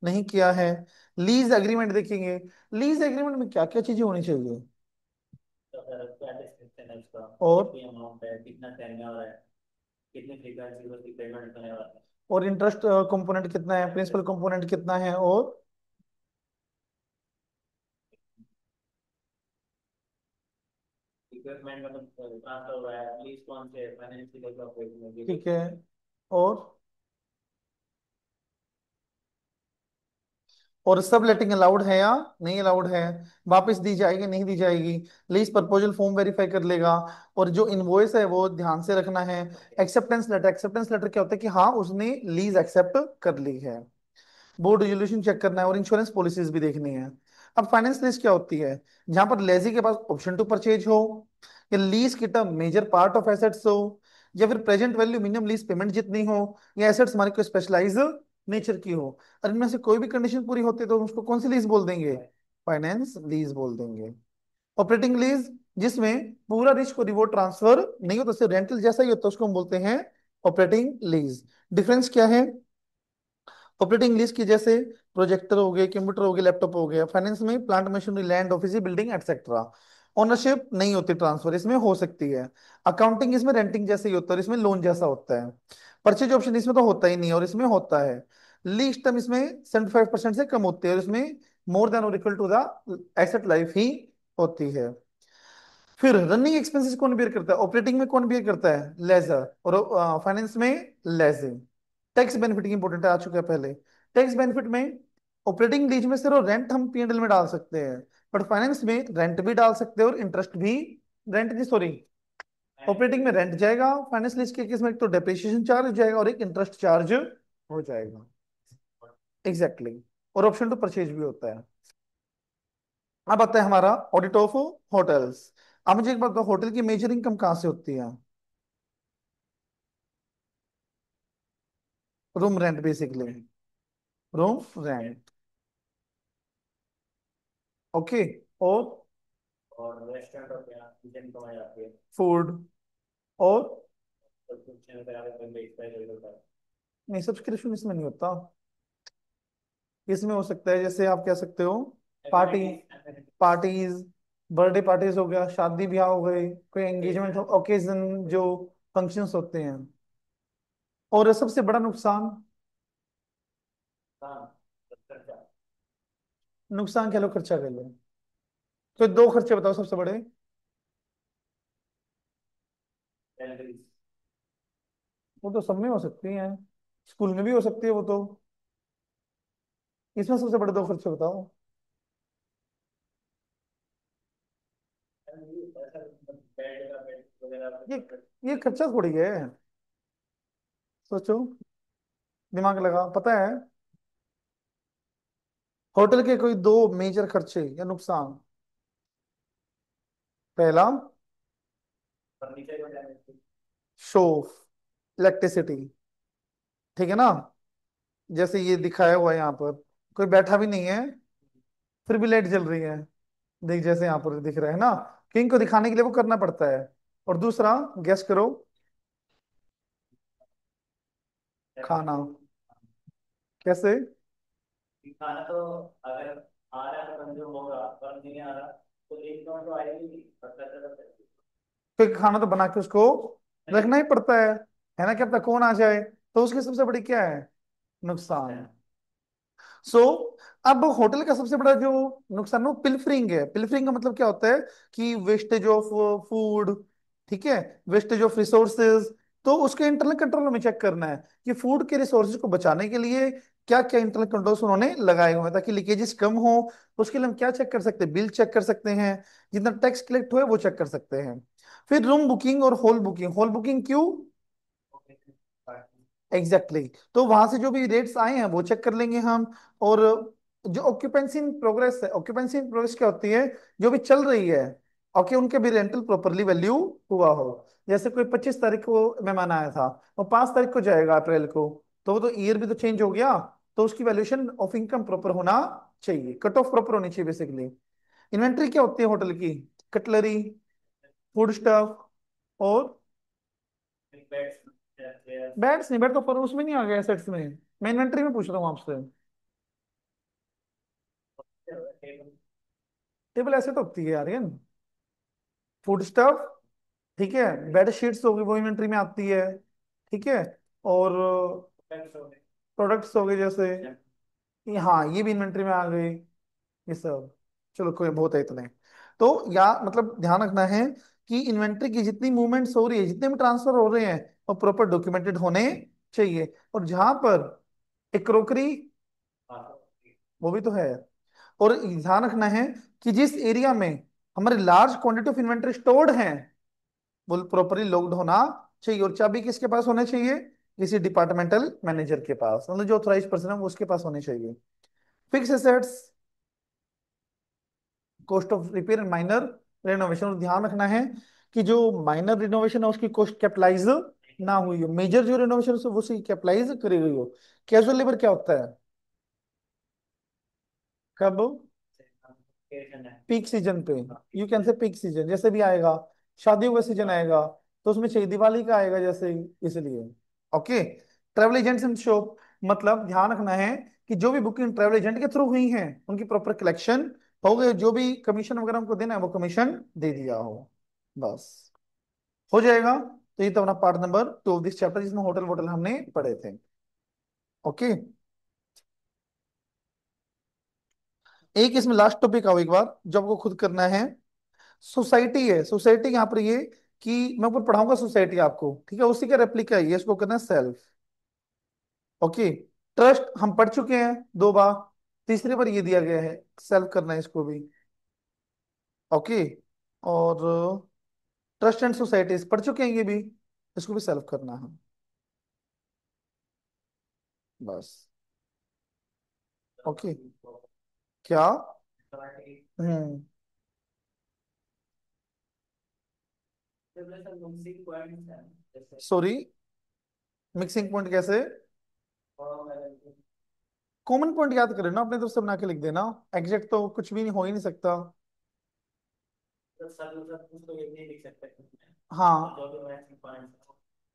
नहीं किया है। लीज एग्रीमेंट देखेंगे, लीज एग्रीमेंट में क्या क्या चीजें होनी चाहिए, तो सर क्या डिस्क्रिप्शन है उसका, और कितनी अमाउंट है, कितना टेन्योर है, कितनी फ्रीक्वेंसी उसकी पेमेंट होने वाली है। और इंटरेस्ट कंपोनेंट कितना है, प्रिंसिपल कंपोनेंट कितना है, और इक्विपमेंट मतलब ट्रांसफर हुआ है, लीज कौन से फाइनेंशियल ऑपरेशन में भी ठीक कुछ। है, और सब लेटिंग अलाउड है या नहीं अलाउड है, वापस दी जाएगी नहीं दी जाएगी, लीज प्रपोजल फॉर्म वेरीफाई कर लेगा, और जो इनवॉइस है वो ध्यान से रखना है। एक्सेप्टेंस लेटर, एक्सेप्टेंस लेटर क्या होता है कि हाँ उसने लीज एक्सेप्ट कर ली है। बोर्ड रेजोल्यूशन चेक करना है, और इंश्योरेंस पॉलिसीज भी देखनी है। अब फाइनेंस लीज क्या होती है? जहां पर लेजी के पास ऑप्शन टू परचेज हो, या लीज की term major part of assets हो, या फिर present value minimum lease payment जितनी हो, या एसेट्स हमारे को स्पेशलाइज नेचर की हो। और इनमें से कोई भी कंडीशन पूरी होती है तो हम उसको कौन सी लीज बोल देंगे? फाइनेंस लीज बोल देंगे। ऑपरेटिंग लीज, जिसमें पूरा रिस्क और रिवॉर्ड ट्रांसफर नहीं होता, सिर्फ रेंटल जैसा ही होता है, उसको हम बोलते हैं ऑपरेटिंग लीज। डिफरेंस क्या है? ऑपरेटिंग लीज की जैसे प्रोजेक्टर हो गए, कंप्यूटर हो गए, लैपटॉप हो गया। फाइनेंस में plant machinery, land, office, building etcetera. Ownership नहीं होती, ट्रांसफर इसमें हो सकती है। अकाउंटिंग इसमें रेंटिंग जैसे ही होता है और इसमें लोन जैसा होता है। परचेज ऑप्शन इसमें तो होता ही नहीं है और इसमें होता है। लीज टर्म इसमें 75% से कम होती है और इसमें मोर देन और equal to the asset life ही होती है। फिर रनिंग एक्सपेंसेस कौन बियर करता है? ऑपरेटिंग में कौन बियर करता है? लेजर। और फाइनेंस में लेजिंग। टैक्स बेनिफिट की इंपॉर्टेंट आ चुका है पहले। टैक्स बेनिफिट में ऑपरेटिंग लीज में सिर्फ रेंट हम पीएनएल में डाल सकते हैं, बट फाइनेंस में रेंट भी डाल सकते हैं और इंटरेस्ट भी। रेंट नहीं, सॉरी, ऑपरेटिंग में रेंट जाएगा, फाइनेंस लीज के केस में एक तो डेप्रिसिएशन चार्ज जाएगा और एक इंटरेस्ट चार्ज हो जाएगा। Exactly exactly. और ऑप्शन टू परचेज भी होता है। अब आता है हमारा ऑडिट ऑफ होटल्स। अब मुझे एक बात बताओ, होटल की मेजर इनकम कहाँ से होती है? Room rent basically, room rent. Okay. और और रेस्टोरेंट हो गया, किचन कमाई जाती है। फूड, और सब्सक्रिप्शन वगैरह पे बेचता है होता है। नहीं, सब्सक्रिप्शन इसमें नहीं होता। इसमें हो सकता है जैसे आप कह सकते हो party, amenities, parties, birthday parties हो गया, शादी ब्याह हो गए, कोई एंगेजमेंट ओकेजन, जो फंक्शंस होते हैं। और सबसे बड़ा नुकसान, हाँ, खर्चा। नुकसान कह लो खर्चा कह लो, तो दो खर्चे बताओ सबसे बड़े। सैलरीज। वो तो सब में हो सकती हैं, स्कूल में भी हो सकती है वो तो। इसमें सबसे बड़े दो खर्चे बताओ। बेड का बेड वगैरह ये का। ये खर्चा थोड़ी है, सोचो, दिमाग लगा, पता है। होटल के कोई दो मेजर खर्चे या नुकसान। पहला, फर्नीचर वगैरह। शो, इलेक्ट्रिसिटी, ठीक है ना। जैसे ये दिखाया हुआ है यहाँ पर, कोई बैठा भी नहीं है, फिर भी लाइट जल रही है, देख जैसे यहाँ पर दिख रहा है ना। किंग को दिखाने के लिए वो करना पड़ता है। और दूसरा, गेस करो, खाना। कैसे? खाना तो अगर आ रहा है तो कंज्यूम होगा, पर नहीं आ रहा तो एक नॉट तो आएगी नहीं, खर्चा। क्योंकि खाना तो बना के उसको रखना ही पड़ता है ना, क्या पता कौन आ जाए, तो उसकी सबसे बड़ी क्या है, नुकसान। सो अब होटल का सबसे बड़ा जो नुकसान है वो पिल्फरिंग है। पिल्फरिंग का मतलब क्या होता है कि वेस्टेज ऑफ फूड, ठीक है, वेस्टेज ऑफ रिसोर्सेज। तो उसके इंटरनल कंट्रोल में चेक करना है कि फूड के रिसोर्सेज को बचाने के लिए क्या क्या इंटरनल कंट्रोल्स उन्होंने लगाए हुए हैं ताकि लीकेजेस कम हो। उसके लिए हम क्या चेक कर सकते हैं, बिल चेक कर सकते हैं, जितना टैक्स कलेक्ट हुआ है वो चेक कर सकते हैं। फिर रूम बुकिंग और हॉल बुकिंग। हॉल बुकिंग क्यों? एग्जैक्टली तो वहां से जो भी रेट्स आए हैं वो चेक कर लेंगे हम। और जो ऑक्यूपेंसी इन प्रोग्रेस है, ऑक्यूपेंसी इन प्रोग्रेस क्या होती है, जो भी चल रही है, ओके, उनके भी रेंटल प्रॉपरली वैल्यू हुआ हो। जैसे कोई 25 तारीख को मेहमान आया था, वो 5 तारीख को जाएगा अप्रैल को, तो वो तो ईयर भी तो चेंज हो गया, तो उसकी वैल्यूएशन ऑफ इनकम प्रॉपर होना चाहिए, कट ऑफ प्रॉपर होनी चाहिए बेसिकली। इन्वेंट्री क्या होती है होटल की, कटलरी, फूड स्टफ, और बैट्स नहीं, बैट तो पर उसमें नहीं आ गया एसेट्स में, मैं इन्वेंट्री में पूछ रहा हूँ आपसे। टेबल एसेट होती है यार ये, फूड स्टफ, ठीक है, बेड शीट्स होगी वो इन्वेंट्री में आती है, ठीक है। और प्रोडक्ट्स हो गए जैसे, हाँ ये भी इन्वेंट्री में आ गई, ये सब। चलो कोई बहुत है इतने। तो या मतलब ध्यान रखना है कि इन्वेंट्री की जितनी मूवमेंट्स हो रही है, जितने भी ट्रांसफर हो रहे हैं, वो प्रॉपर डॉक्यूमेंटेड होने चाहिए। और जहां पर एक क्रोकरी, वो भी तो है। और ध्यान रखना है कि जिस एरिया में हमारे large quantity of inventory stored हैं, वो प्रॉपरली लॉक्ड होना चाहिए। और चाबी किसके पास होना चाहिए, किसी डिपार्टमेंटल मैनेजर के पास, मतलब जो ऑथराइज पर्सन है वो उसके पास होने चाहिए। Fix assets, cost of repair and minor renovation. और ध्यान रखना है कि जो माइनर रिनोवेशन है उसकी कॉस्ट कैपिटलाइज ना हुई हो, मेजर जो रिनोवेशन है वो उसी कैपिटलाइज करी गई हो। कैजुअल लेबर क्या होता है, कब, पीक सीजन पे, you can say peak season, जैसे भी आएगा, शादियों का सीजन आएगा तो उसमें चाहिए, दिवाली का आएगा जैसे ही, इसलिए। Okay, travel agents and shop, मतलब ध्यान रखना है कि जो भी बुकिंग ट्रेवल एजेंट के थ्रू हुई है उनकी प्रॉपर कलेक्शन हो गई, जो भी कमीशन वगैरह हमको देना है वो कमीशन दे दिया हो, बस हो जाएगा। तो ये तो अपना part number 2 of this chapter जिसमें होटल वोटल हमने पढ़े थे। ओके, एक इसमें लास्ट टॉपिक आओ एक बार जो आपको खुद करना है। सोसाइटी है, सोसाइटी यहाँ पर ये कि मैं ऊपर पढ़ाऊंगा सोसाइटी आपको, ठीक है, उसी का रेप्लिका है ये, इसको करना है सेल्फ। ओके, ट्रस्ट हम पढ़ चुके हैं 2 बार, तीसरी बार ये दिया गया है, सेल्फ करना है इसको भी। ओके, और ट्रस्ट एंड सोसाइटीज पढ़ चुके हैं ये भी, इसको भी सेल्फ करना है, बस। ओके, क्या? हम्म, सॉरी, मिक्सिंग पॉइंट कैसे? कॉमन पॉइंट याद करें ना, अपने तरफ से बना के लिख देना, एग्जैक्ट तो कुछ भी नहीं हो ही नहीं सकता। हाँ,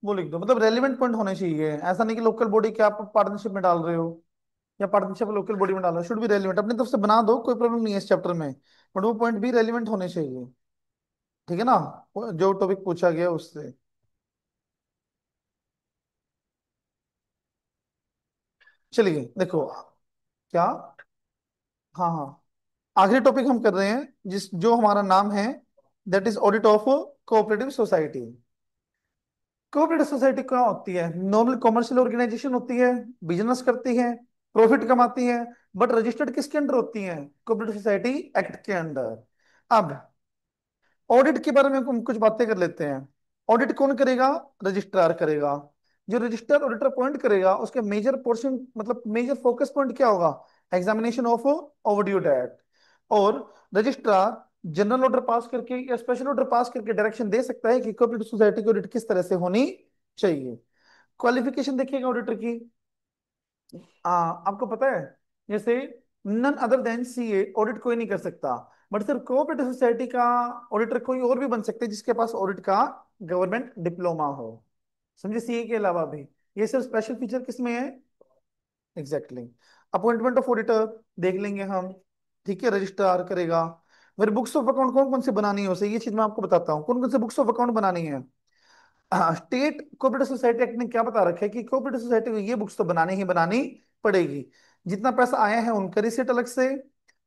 वो लिख दो, मतलब रेलिवेंट पॉइंट होने चाहिए, ऐसा नहीं कि लोकल बॉडी के आप पार्टनरशिप में डाल रहे हो या पार्टनरशिप लोकल बॉडी में डाल रहे हो, शुड बी रेलिवेंट, अपनी तरफ से बना दो, कोई प्रॉब्लम नहीं है इस चैप्टर में। बट वो पॉइंट भी रेलिवेंट होने चाहिए। ठीक है ना, जो टॉपिक पूछा गया उससे। चलिए देखो क्या। हाँ हाँ, आखिरी टॉपिक हम कर रहे हैं जिस जो हमारा नाम है, that is audit of cooperative society. Cooperative society क्या होती है? नॉर्मल कॉमर्शियल ऑर्गेनाइजेशन होती है, बिजनेस करती है, प्रॉफिट कमाती है, बट रजिस्टर्ड किसके अंडर होती है? कोऑपरेटिव सोसाइटी एक्ट के अंडर। अब ऑडिट के बारे में हम कुछ बातें कर लेते हैं। ऑडिट कौन करेगा? रजिस्ट्रार करेगा। जो रजिस्टर ऑडिटर अपॉइंट करेगा उसके मेजर पोर्शन मतलब मेजर फोकस पॉइंट क्या होगा? Examination of overdue debt. और रजिस्ट्रार जनरल ऑर्डर पास करके या स्पेशल ऑर्डर पास करके डायरेक्शन दे सकता है कि कोऑपरेटिव सोसाइटी की ऑडिट किस तरह से होनी चाहिए। क्वालिफिकेशन देखिएगा ऑडिटर की। आपको पता है, जैसे none other than CA audit कोई नहीं कर सकता, बट सिर्फ कोऑपरेटिव सोसाइटी का ऑडिटर कोई और भी बन सकते हैं जिसके पास ऑडिट का गवर्नमेंट डिप्लोमा हो। समझे, सीए के अलावा भी। ये सिर्फ स्पेशल फीचर किस में है? एग्जैक्टली। अपॉइंटमेंट ऑफ ऑडिटर देख लेंगे हम। ठीक है, रजिस्ट्रार करेगा। फिर बुक्स ऑफ अकाउंट कौन कौन सी बनानी है उसे, ये चीज मैं आपको बताता हूँ कौन कौन से बुक्स ऑफ अकाउंट बनानी है। स्टेट कोऑपरेटिव सोसाइटी एक्ट ने क्या बता रखा है कि कोऑपरेटिव सोसाइटी को ये बुक्स तो बनानी ही बनानी पड़ेगी। जितना पैसा आया है उनका रिसिट अलग से,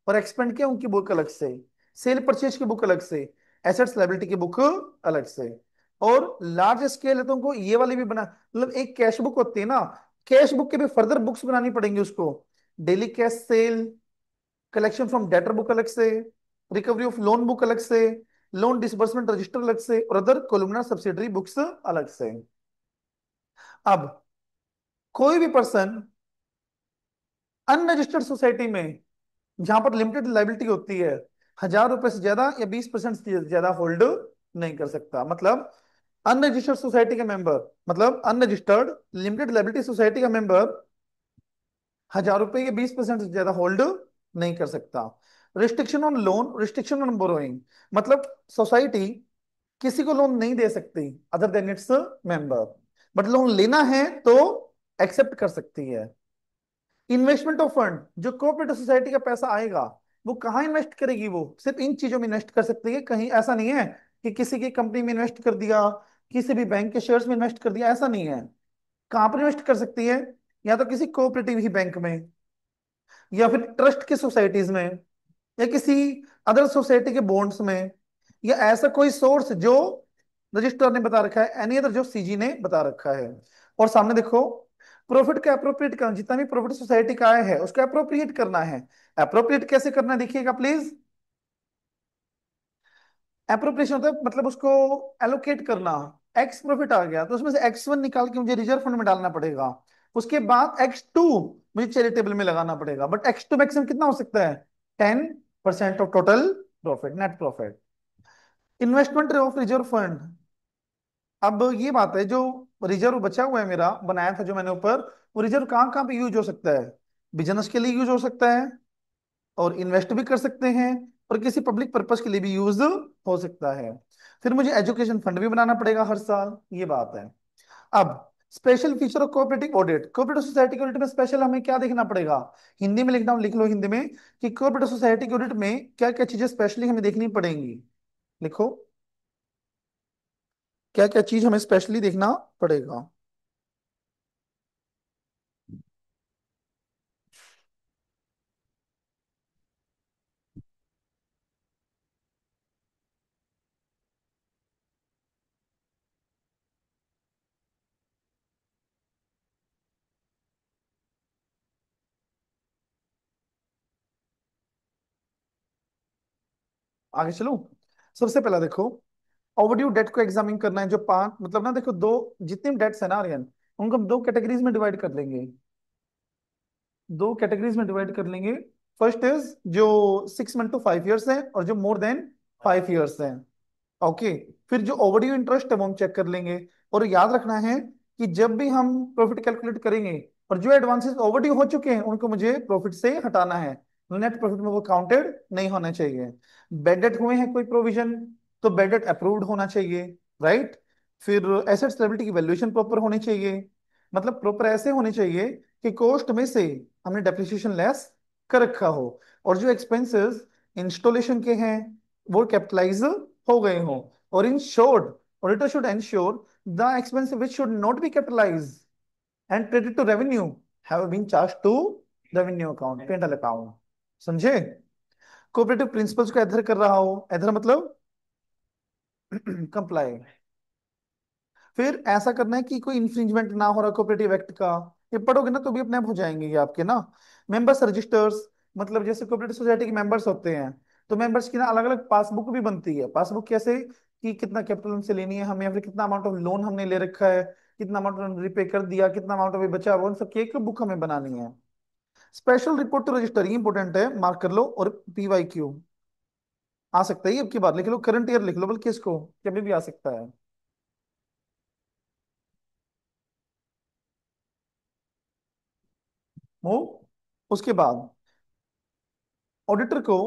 और एक्सपेंड किया उनकी बुक अलग से, सेल परचेज की बुक अलग से, एसेट्स लायबिलिटी की बुक अलग से। और लार्ज स्केल है तो उनको ये वाली भी बना, मतलब एक कैश बुक होती है ना, कैश बुक के भी फर्दर बुक्स बनानी पड़ेंगी उसको। Daily cash cell, collection from debtor book अलग से, रिकवरी ऑफ लोन बुक अलग से, लोन डिसबर्समेंट रजिस्टर अलग से, और अदर कोलुमनर सब्सिडरी बुक्स अलग से। अब कोई भी पर्सन अनरजिस्टर्ड सोसाइटी में जहां पर लिमिटेड लाइबिलिटी होती है, 1,000 रुपए से ज्यादा या 20% से ज्यादा होल्ड नहीं कर सकता। मतलब अनरजिस्टर्ड सोसाइटी का मेंबर, मतलब अनरजिस्टर्ड लिमिटेड लाइबिलिटी सोसाइटी का मेंबर 1,000 रुपए या 20% से ज्यादा होल्ड नहीं कर सकता। Restriction on loan, restriction on borrowing, मतलब सोसाइटी किसी को लोन नहीं दे सकती other than its member, but loan लेना है तो एक्सेप्ट कर सकती है। इन्वेस्टमेंट ऑफ फंड, जो कोऑपरेटिव सोसाइटी का पैसा आएगा वो कहाँ इन्वेस्ट करेगी? वो सिर्फ इन चीजों में इन्वेस्ट कर सकती है, कहीं ऐसा नहीं है कि किसी की कंपनी में इन्वेस्ट कर दिया, किसी भी बैंक के शेयर्स में इन्वेस्ट कर दिया, ऐसा नहीं है। कहाँ पर इन्वेस्ट कर सकती है? या तो किसी कोऑपरेटिव ही बैंक में, या फिर ट्रस्ट की सोसाइटीज में, या किसी अदर सोसाइटी के बॉन्ड्स में, या ऐसा कोई सोर्स जो रजिस्ट्रार ने बता रखा है, एनी अदर जो सीजी ने बता रखा है। और सामने देखो, प्रॉफिट का अप्रोप्रिएट करना, जितना भी प्रॉफिट सोसाइटी का आया है उसका अप्रोप्रिएट करना है। अप्रोप्रिएट कैसे करना है देखिएगा प्लीज। अप्रोप्रिएशन होता है मतलब उसको एलोकेट करना। एक्स प्रॉफिट आ गया तो उसमें से एक्स वन निकाल के मुझे रिजर्व फंड में डालना पड़ेगा। उसके बाद एक्स टू मुझे चैरिटेबल में लगाना पड़ेगा, बट एक्स टू मैक्सिमम कितना हो सकता है? 10% of total profit, net profit. Investment of reserve fund, अब ये बात है जो रिजर्व बचा हुआ है मेरा बनाया था जो मैंने ऊपर, वो रिजर्व कहाँ कहाँ पे यूज हो सकता है? बिजनेस के लिए यूज हो सकता है, और इन्वेस्ट भी कर सकते हैं, और किसी पब्लिक पर्पस के लिए भी यूज हो सकता है। फिर मुझे एजुकेशन फंड भी बनाना पड़ेगा हर साल, ये बात है। अब special feature of cooperative audit, cooperative society के ऑडिट में स्पेशल हमें क्या देखना पड़ेगा? हिंदी में लिखना, लिख लो हिंदी में कि कोऑपरेटिव सोसाइटी के ऑडिट में क्या क्या चीजें स्पेशली हमें देखनी पड़ेंगी। लिखो, क्या क्या चीज हमें स्पेशली देखना पड़ेगा। आगे चलो। सबसे पहला देखो, ओवरड्यू डेट को एग्जामिन करना है। जो पांच मतलब ना, देखो दो जितने डेट्स है ना आर्यन, उनको हम दो कैटेगरीज में डिवाइड कर लेंगे। दो कैटेगरीज में डिवाइड कर लेंगे। फर्स्ट इज जो 6 मंथ to 5 years है, और जो मोर देन 5 years है। ओके। फिर जो ओवरड्यू इंटरेस्ट है वो हम चेक कर लेंगे। और याद रखना है कि जब भी हम प्रॉफिट कैलकुलेट करेंगे और जो एडवांसेस ओवरड्यू हो चुके हैं उनको मुझे प्रॉफिट से हटाना है, नेट प्रॉफिट में वो काउंटेड नहीं होना चाहिए। बैड डेट हुए हैं कोई प्रोविजन, तो बैड डेट अप्रूव्ड होना चाहिए, राइट। फिर एसेट्स लायबिलिटी की वैल्यूएशन प्रॉपर होनी चाहिए, मतलब प्रॉपर ऐसे होने चाहिए कि कॉस्ट में से हमने डेप्रिसिएशन लेस कर रखा हो। और जो एक्सपेंसेस इंस्टॉलेशन के हैं वो कैपिटलाइज हो गए हों। और in short, auditor should ensure the expense which should not be capitalise and credit to revenue have been charge to revenue account, P and L account. समझे? कोऑपरेटिव प्रिंसिपल्स को एडयर कर रहा हो, एडयर मतलब कंप्लाई। फिर ऐसा करना है कि कोई इंफ्रिंजमेंट ना हो रहा कोऑपरेटिव एक्ट का। ये पढ़ोगे ना तो भी अपने आप हो जाएंगे ये आपके ना। मेंबर्स रजिस्टर्स, मतलब जैसे कोऑपरेटिव सोसाइटी के मेंबर्स होते हैं, तो मेंबर्स की ना अलग अलग पासबुक भी बनती है। पासबुक कैसे? कि कितना कैपिटल उनसे लेनी है हमें, या फिर कितना अमाउंट ऑफ लोन हमने ले रखा है, कितना अमाउंट रिपे कर दिया, कितना अमाउंट अभी बचा हुआ, उन सब की एक बुक हमें बनानी है। स्पेशल रिपोर्ट टू रजिस्टर, ये इंपॉर्टेंट है, मार्क कर लो। और PYQ आ सकता है, ये अब की बात लिख लो, करंट ईयर लिख लो, बल्कि इसको कभी भी आ सकता है वो। उसके बाद ऑडिटर को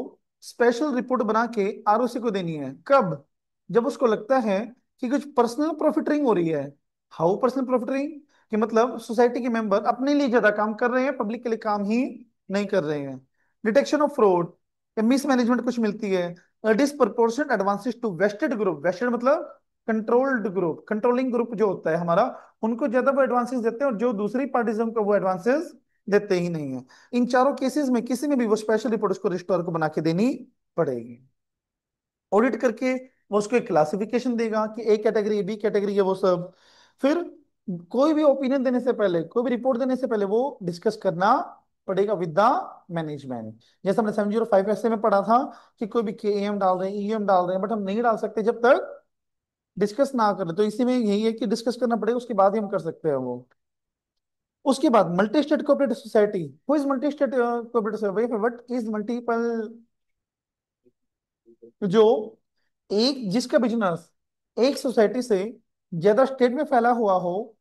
स्पेशल रिपोर्ट बना के ROC को देनी है। कब? जब उसको लगता है कि कुछ पर्सनल प्रॉफिटरिंग हो रही है। How personal profiteering? कि मतलब सोसाइटी के मेंबर अपने लिए ज्यादा काम कर रहे हैं, पब्लिक के लिए काम ही नहीं कर रहे हैं। डिटेक्शन ऑफ फ्रॉड या मिसमैनेजमेंट कुछ मिलती है। Disproportionate advances to vested group, vested मतलब कंट्रोल्ड ग्रुप, कंट्रोलिंग ग्रुप जो होता है हमारा, उनको ज्यादा वो एडवांसेस देते हैं, और जो दूसरी पार्टीज को वो एडवांसेस देते ही नहीं है। इन चारों केसेस में किसी में भी वो स्पेशल रिपोर्ट उसको रजिस्ट्रार को बना के देनी पड़ेगी। ऑडिट करके वो उसको एक क्लासिफिकेशन देगा कि A कैटेगरी, B कैटेगरी है, वो सब। फिर कोई भी ओपिनियन देने से पहले, कोई भी रिपोर्ट देने से पहले वो डिस्कस करना पड़ेगा विद द मैनेजमेंट। जैसे हमने 705 ऐसे में पढ़ा था कि कोई भी KEM डाल रहे हैं, EM डाल रहे हैं, बट हम नहीं डाल सकते जब तक डिस्कस ना करें। तो इसी में यही है कि डिस्कस करना पड़ेगा, उसके बाद ही हम कर सकते हैं वो। उसके बाद multi state cooperative society. Who is multi state cooperative society? What is multiple? जो एक, जिसका बिजनेस एक सोसाइटी से ज्यादा स्टेट में फैला हुआ हो,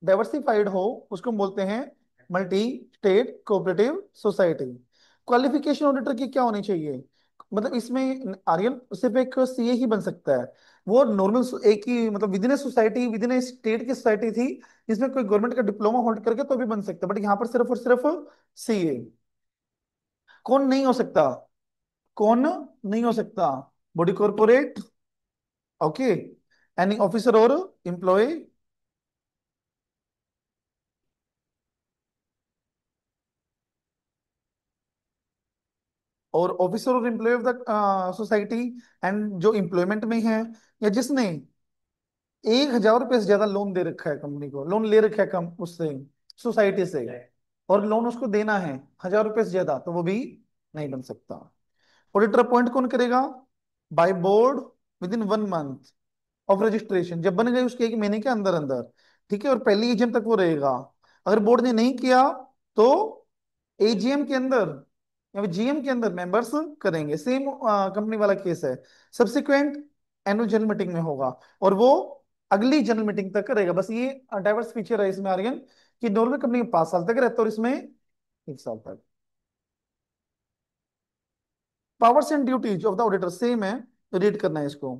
डाइवर्सिफाइड हो, उसको हम बोलते हैं multi state cooperative society. Qualification auditor की क्या होनी चाहिए? मतलब इसमें आर्यन सिर्फ एक CA ही बन सकता है। वो नॉर्मल एक ही, मतलब with in a society, with in A state की सोसाइटी थी, इसमें कोई गवर्नमेंट का डिप्लोमा होल्ड करके तो भी बन सकता है, बट यहाँ पर सिर्फ और सिर्फ CA। कौन नहीं हो सकता? कौन नहीं हो सकता? Body corporate, okay, any officer और एम्प्लॉय, और ऑफिसर और employ of the society, and जो एम्प्लॉयमेंट में है, या जिसने 1,000 रुपए से ज्यादा लोन दे रखा है कंपनी को, लोन ले रखा है कम उससे, सोसाइटी से, और लोन उसको देना है 1,000 रुपए से ज्यादा, तो वो भी नहीं बन सकता। ऑडिटर अपॉइंट कौन करेगा? By board with in 1 month of registration, जब बन गई उसके 1 महीने के अंदर अंदर। ठीक है, और पहली एजीएम तक वो रहेगा। अगर बोर्ड ने नहीं किया तो AGM के अंदर या फिर GM के अंदर मेंबर्स करेंगे। सेम कंपनी वाला केस है। सब्सिक्वेंट एनुअल जनरल मीटिंग में होगा, और वो अगली जनरल मीटिंग तक करेगा। बस ये डाइवर्स फीचर है इसमें आर्यन, कि नॉर्मल कंपनी में 5 साल तक रहता है और इसमें 1 साल तक। Powers and duties of the auditor same है, रीड करना है इसको।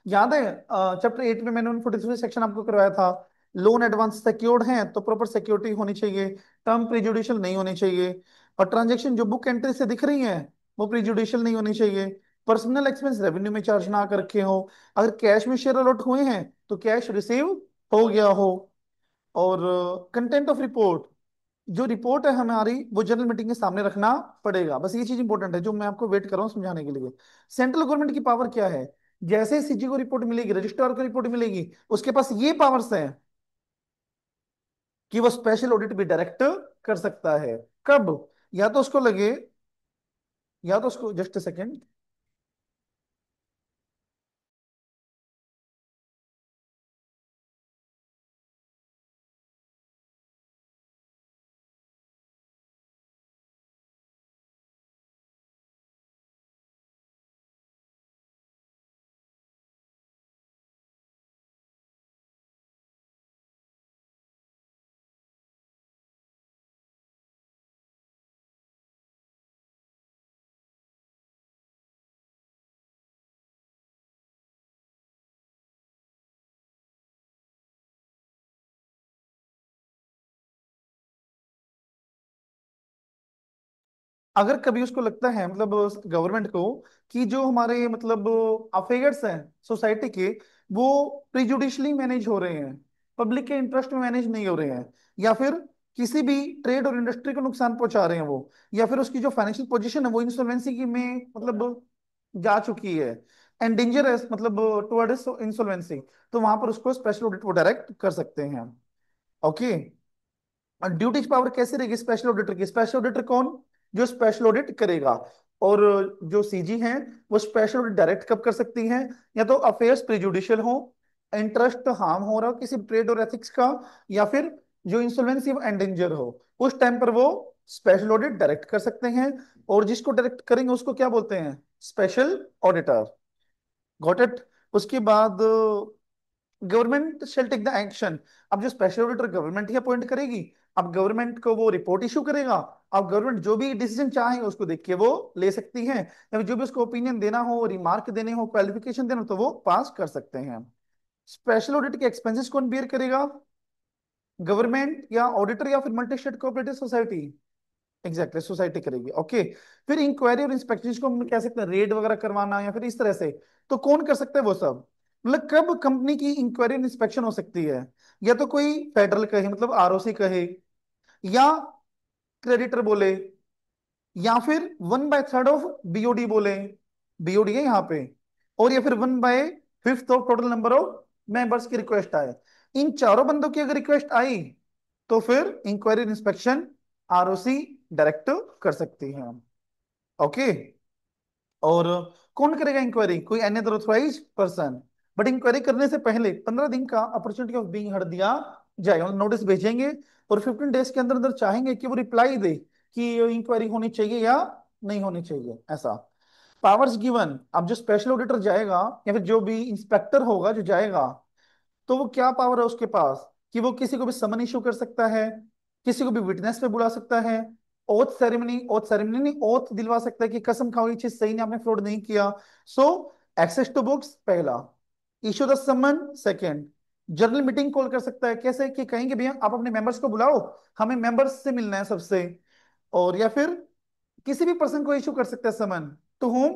याद है चैप्टर 8 में मैंने 143 सेक्शन आपको करवाया था। लोन एडवांस सिक्योर्ड हैं तो प्रॉपर सिक्योरिटी होनी चाहिए, टर्म प्रीजुडिशियल नहीं होनी चाहिए, और ट्रांजैक्शन जो बुक एंट्री से दिख रही हैं वो प्रीजुडिशियल नहीं होनी चाहिए। पर्सनल एक्सपेंस रेवेन्यू में चार्ज ना कर रखे हो। अगर कैश में शेयर अलॉट हुए हैं तो कैश रिसीव हो गया हो। और कंटेंट ऑफ रिपोर्ट, जो रिपोर्ट है हमारी वो जनरल मीटिंग के सामने रखना पड़ेगा। बस ये चीज इंपॉर्टेंट है जो मैं आपको वेट कर रहा हूँ समझाने के लिए। सेंट्रल गवर्नमेंट की पावर क्या है? जैसे CG को रिपोर्ट मिलेगी, रजिस्ट्रार को रिपोर्ट मिलेगी, उसके पास ये पावर्स हैं कि वो स्पेशल ऑडिट भी डायरेक्ट कर सकता है। कब? या तो उसको लगे, या तो उसको, जस्ट सेकेंड, अगर कभी उसको लगता है मतलब गवर्नमेंट को कि जो हमारे मतलब अफेयर्स हैं सोसाइटी के, वो प्रिजुडिशली मैनेज हो रहे हैं, पब्लिक के इंटरेस्ट में मैनेज नहीं हो रहे हैं, या फिर किसी भी ट्रेड और इंडस्ट्री को नुकसान पहुंचा रहे हैं वो, या फिर उसकी जो फाइनेंशियल पोजीशन है वो इंसॉल्वेंसी की में मतलब जा चुकी है, एंड डेंजरस मतलब टुवर्ड्स इंसॉल्वेंसी, तो वहां पर उसको स्पेशल ऑडिट वो डायरेक्ट कर सकते हैं। ओके। ड्यूटीज पावर कैसे रहेगी स्पेशल ऑडिटर की? स्पेशल ऑडिटर कौन? जो स्पेशल ऑडिट करेगा। और जो सीजी हैं वो स्पेशल ऑडिट डायरेक्ट कब कर सकती हैं? या तो अफेयर्स प्रिजुडिशियल हो, इंटरेस्ट हार्म हो रहा हो किसी ट्रेड और एथिक्स का, या फिर जो इंसॉल्वेंसी एंडेंजर हो, उस टाइम पर वो स्पेशल ऑडिट डायरेक्ट कर सकते हैं। और जिसको डायरेक्ट करेंगे उसको क्या बोलते हैं? Special auditor. Got it? उसके बाद government shall take the action. अब जो स्पेशल ऑडिटर गवर्नमेंट ही अपॉइंट करेगी, अब गवर्नमेंट को वो रिपोर्ट इशू करेगा। अब गवर्नमेंट जो भी डिसीजन चाहे उसको देख के वो ले सकती है, या फिर जो भी उसको ओपिनियन देना हो, रिमार्क देने हो, क्वालिफिकेशन देना हो, तो वो पास कर सकते हैं। स्पेशल ऑडिट के एक्सपेंसेस कौन बियर करेगा? गवर्नमेंट या ऑडिटर या फिर multi state cooperative society? Exactly society करेगी। ओके। फिर इंक्वायरी और इंस्पेक्शन को हम कह सकते हैं रेड वगैरह करवाना या फिर इस तरह से, तो कौन कर सकता है वो सब? मतलब कब कंपनी की इंक्वायरी और इंस्पेक्शन हो सकती है? या तो कोई फेडरल कहे मतलब आरओसी कहे, या क्रेडिटर बोले, या फिर 1/3 ऑफ बीओडी बोले, बीओडी है यहाँ पे, और या फिर 1/5 of total number of members की रिक्वेस्ट आए। इन चारों बंदों की अगर रिक्वेस्ट आई तो फिर इंक्वायरी इंस्पेक्शन आरओसी डायरेक्ट कर सकती है। ओके। और कौन करेगा इंक्वायरी? कोई any other authorise person. But inquiry करने से पहले 15 दिन का अपॉर्चुनिटी ऑफ बीइंग हर्ड दिया जाएगा, मतलब नोटिस भेजेंगे, और 15 डेज के अंदर अंदर चाहेंगे कि वो रिप्लाई दे कि इंक्वायरी होनी चाहिए या नहीं होनी चाहिए, ऐसा। Powers given. अब जो स्पेशल ऑडिटर जाएगा या फिर जो भी इंस्पेक्टर होगा जो जाएगा, तो वो क्या पावर है उसके पास कि वो किसी को भी समन इशू कर सकता है, किसी को भी विटनेस पे बुला सकता है, ओथ सेरेमनी नहीं, ओथ दिलवा सकता है कि कसम खाओ ये चीज सही नहीं, आपने फ्रॉड नहीं किया। सो एक्सेस टू बुक्स पहला, issue the summon second, general meeting call कर सकता है, कैसे कि कहेंगे भैया आप अपने मेंबर्स को बुलाओ, हमें मेंबर्स से मिलना है सबसे। और या फिर किसी भी पर्सन को इशू कर सकता है summon, to whom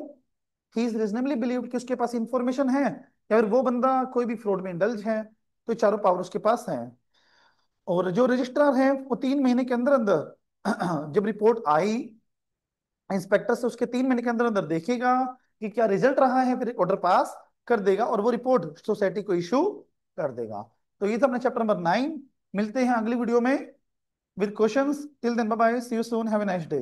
he is reasonably believed कि उसके पास इंफॉर्मेशन है, या फिर वो बंदा कोई भी फ्रॉड में इंडल्ज है। तो ये चारों पावर उसके पास हैं। और जो रजिस्ट्रार है वो 3 महीने के अंदर अंदर जब रिपोर्ट आई इंस्पेक्टर से, उसके 3 महीने के अंदर अंदर देखेगा कि क्या रिजल्ट रहा है, फिर ऑर्डर पास कर देगा और वो रिपोर्ट सोसाइटी को इशू कर देगा। तो ये था अपना चैप्टर नंबर 9। मिलते हैं अगली वीडियो में with questions. Till then bye bye, see you soon, have a nice day.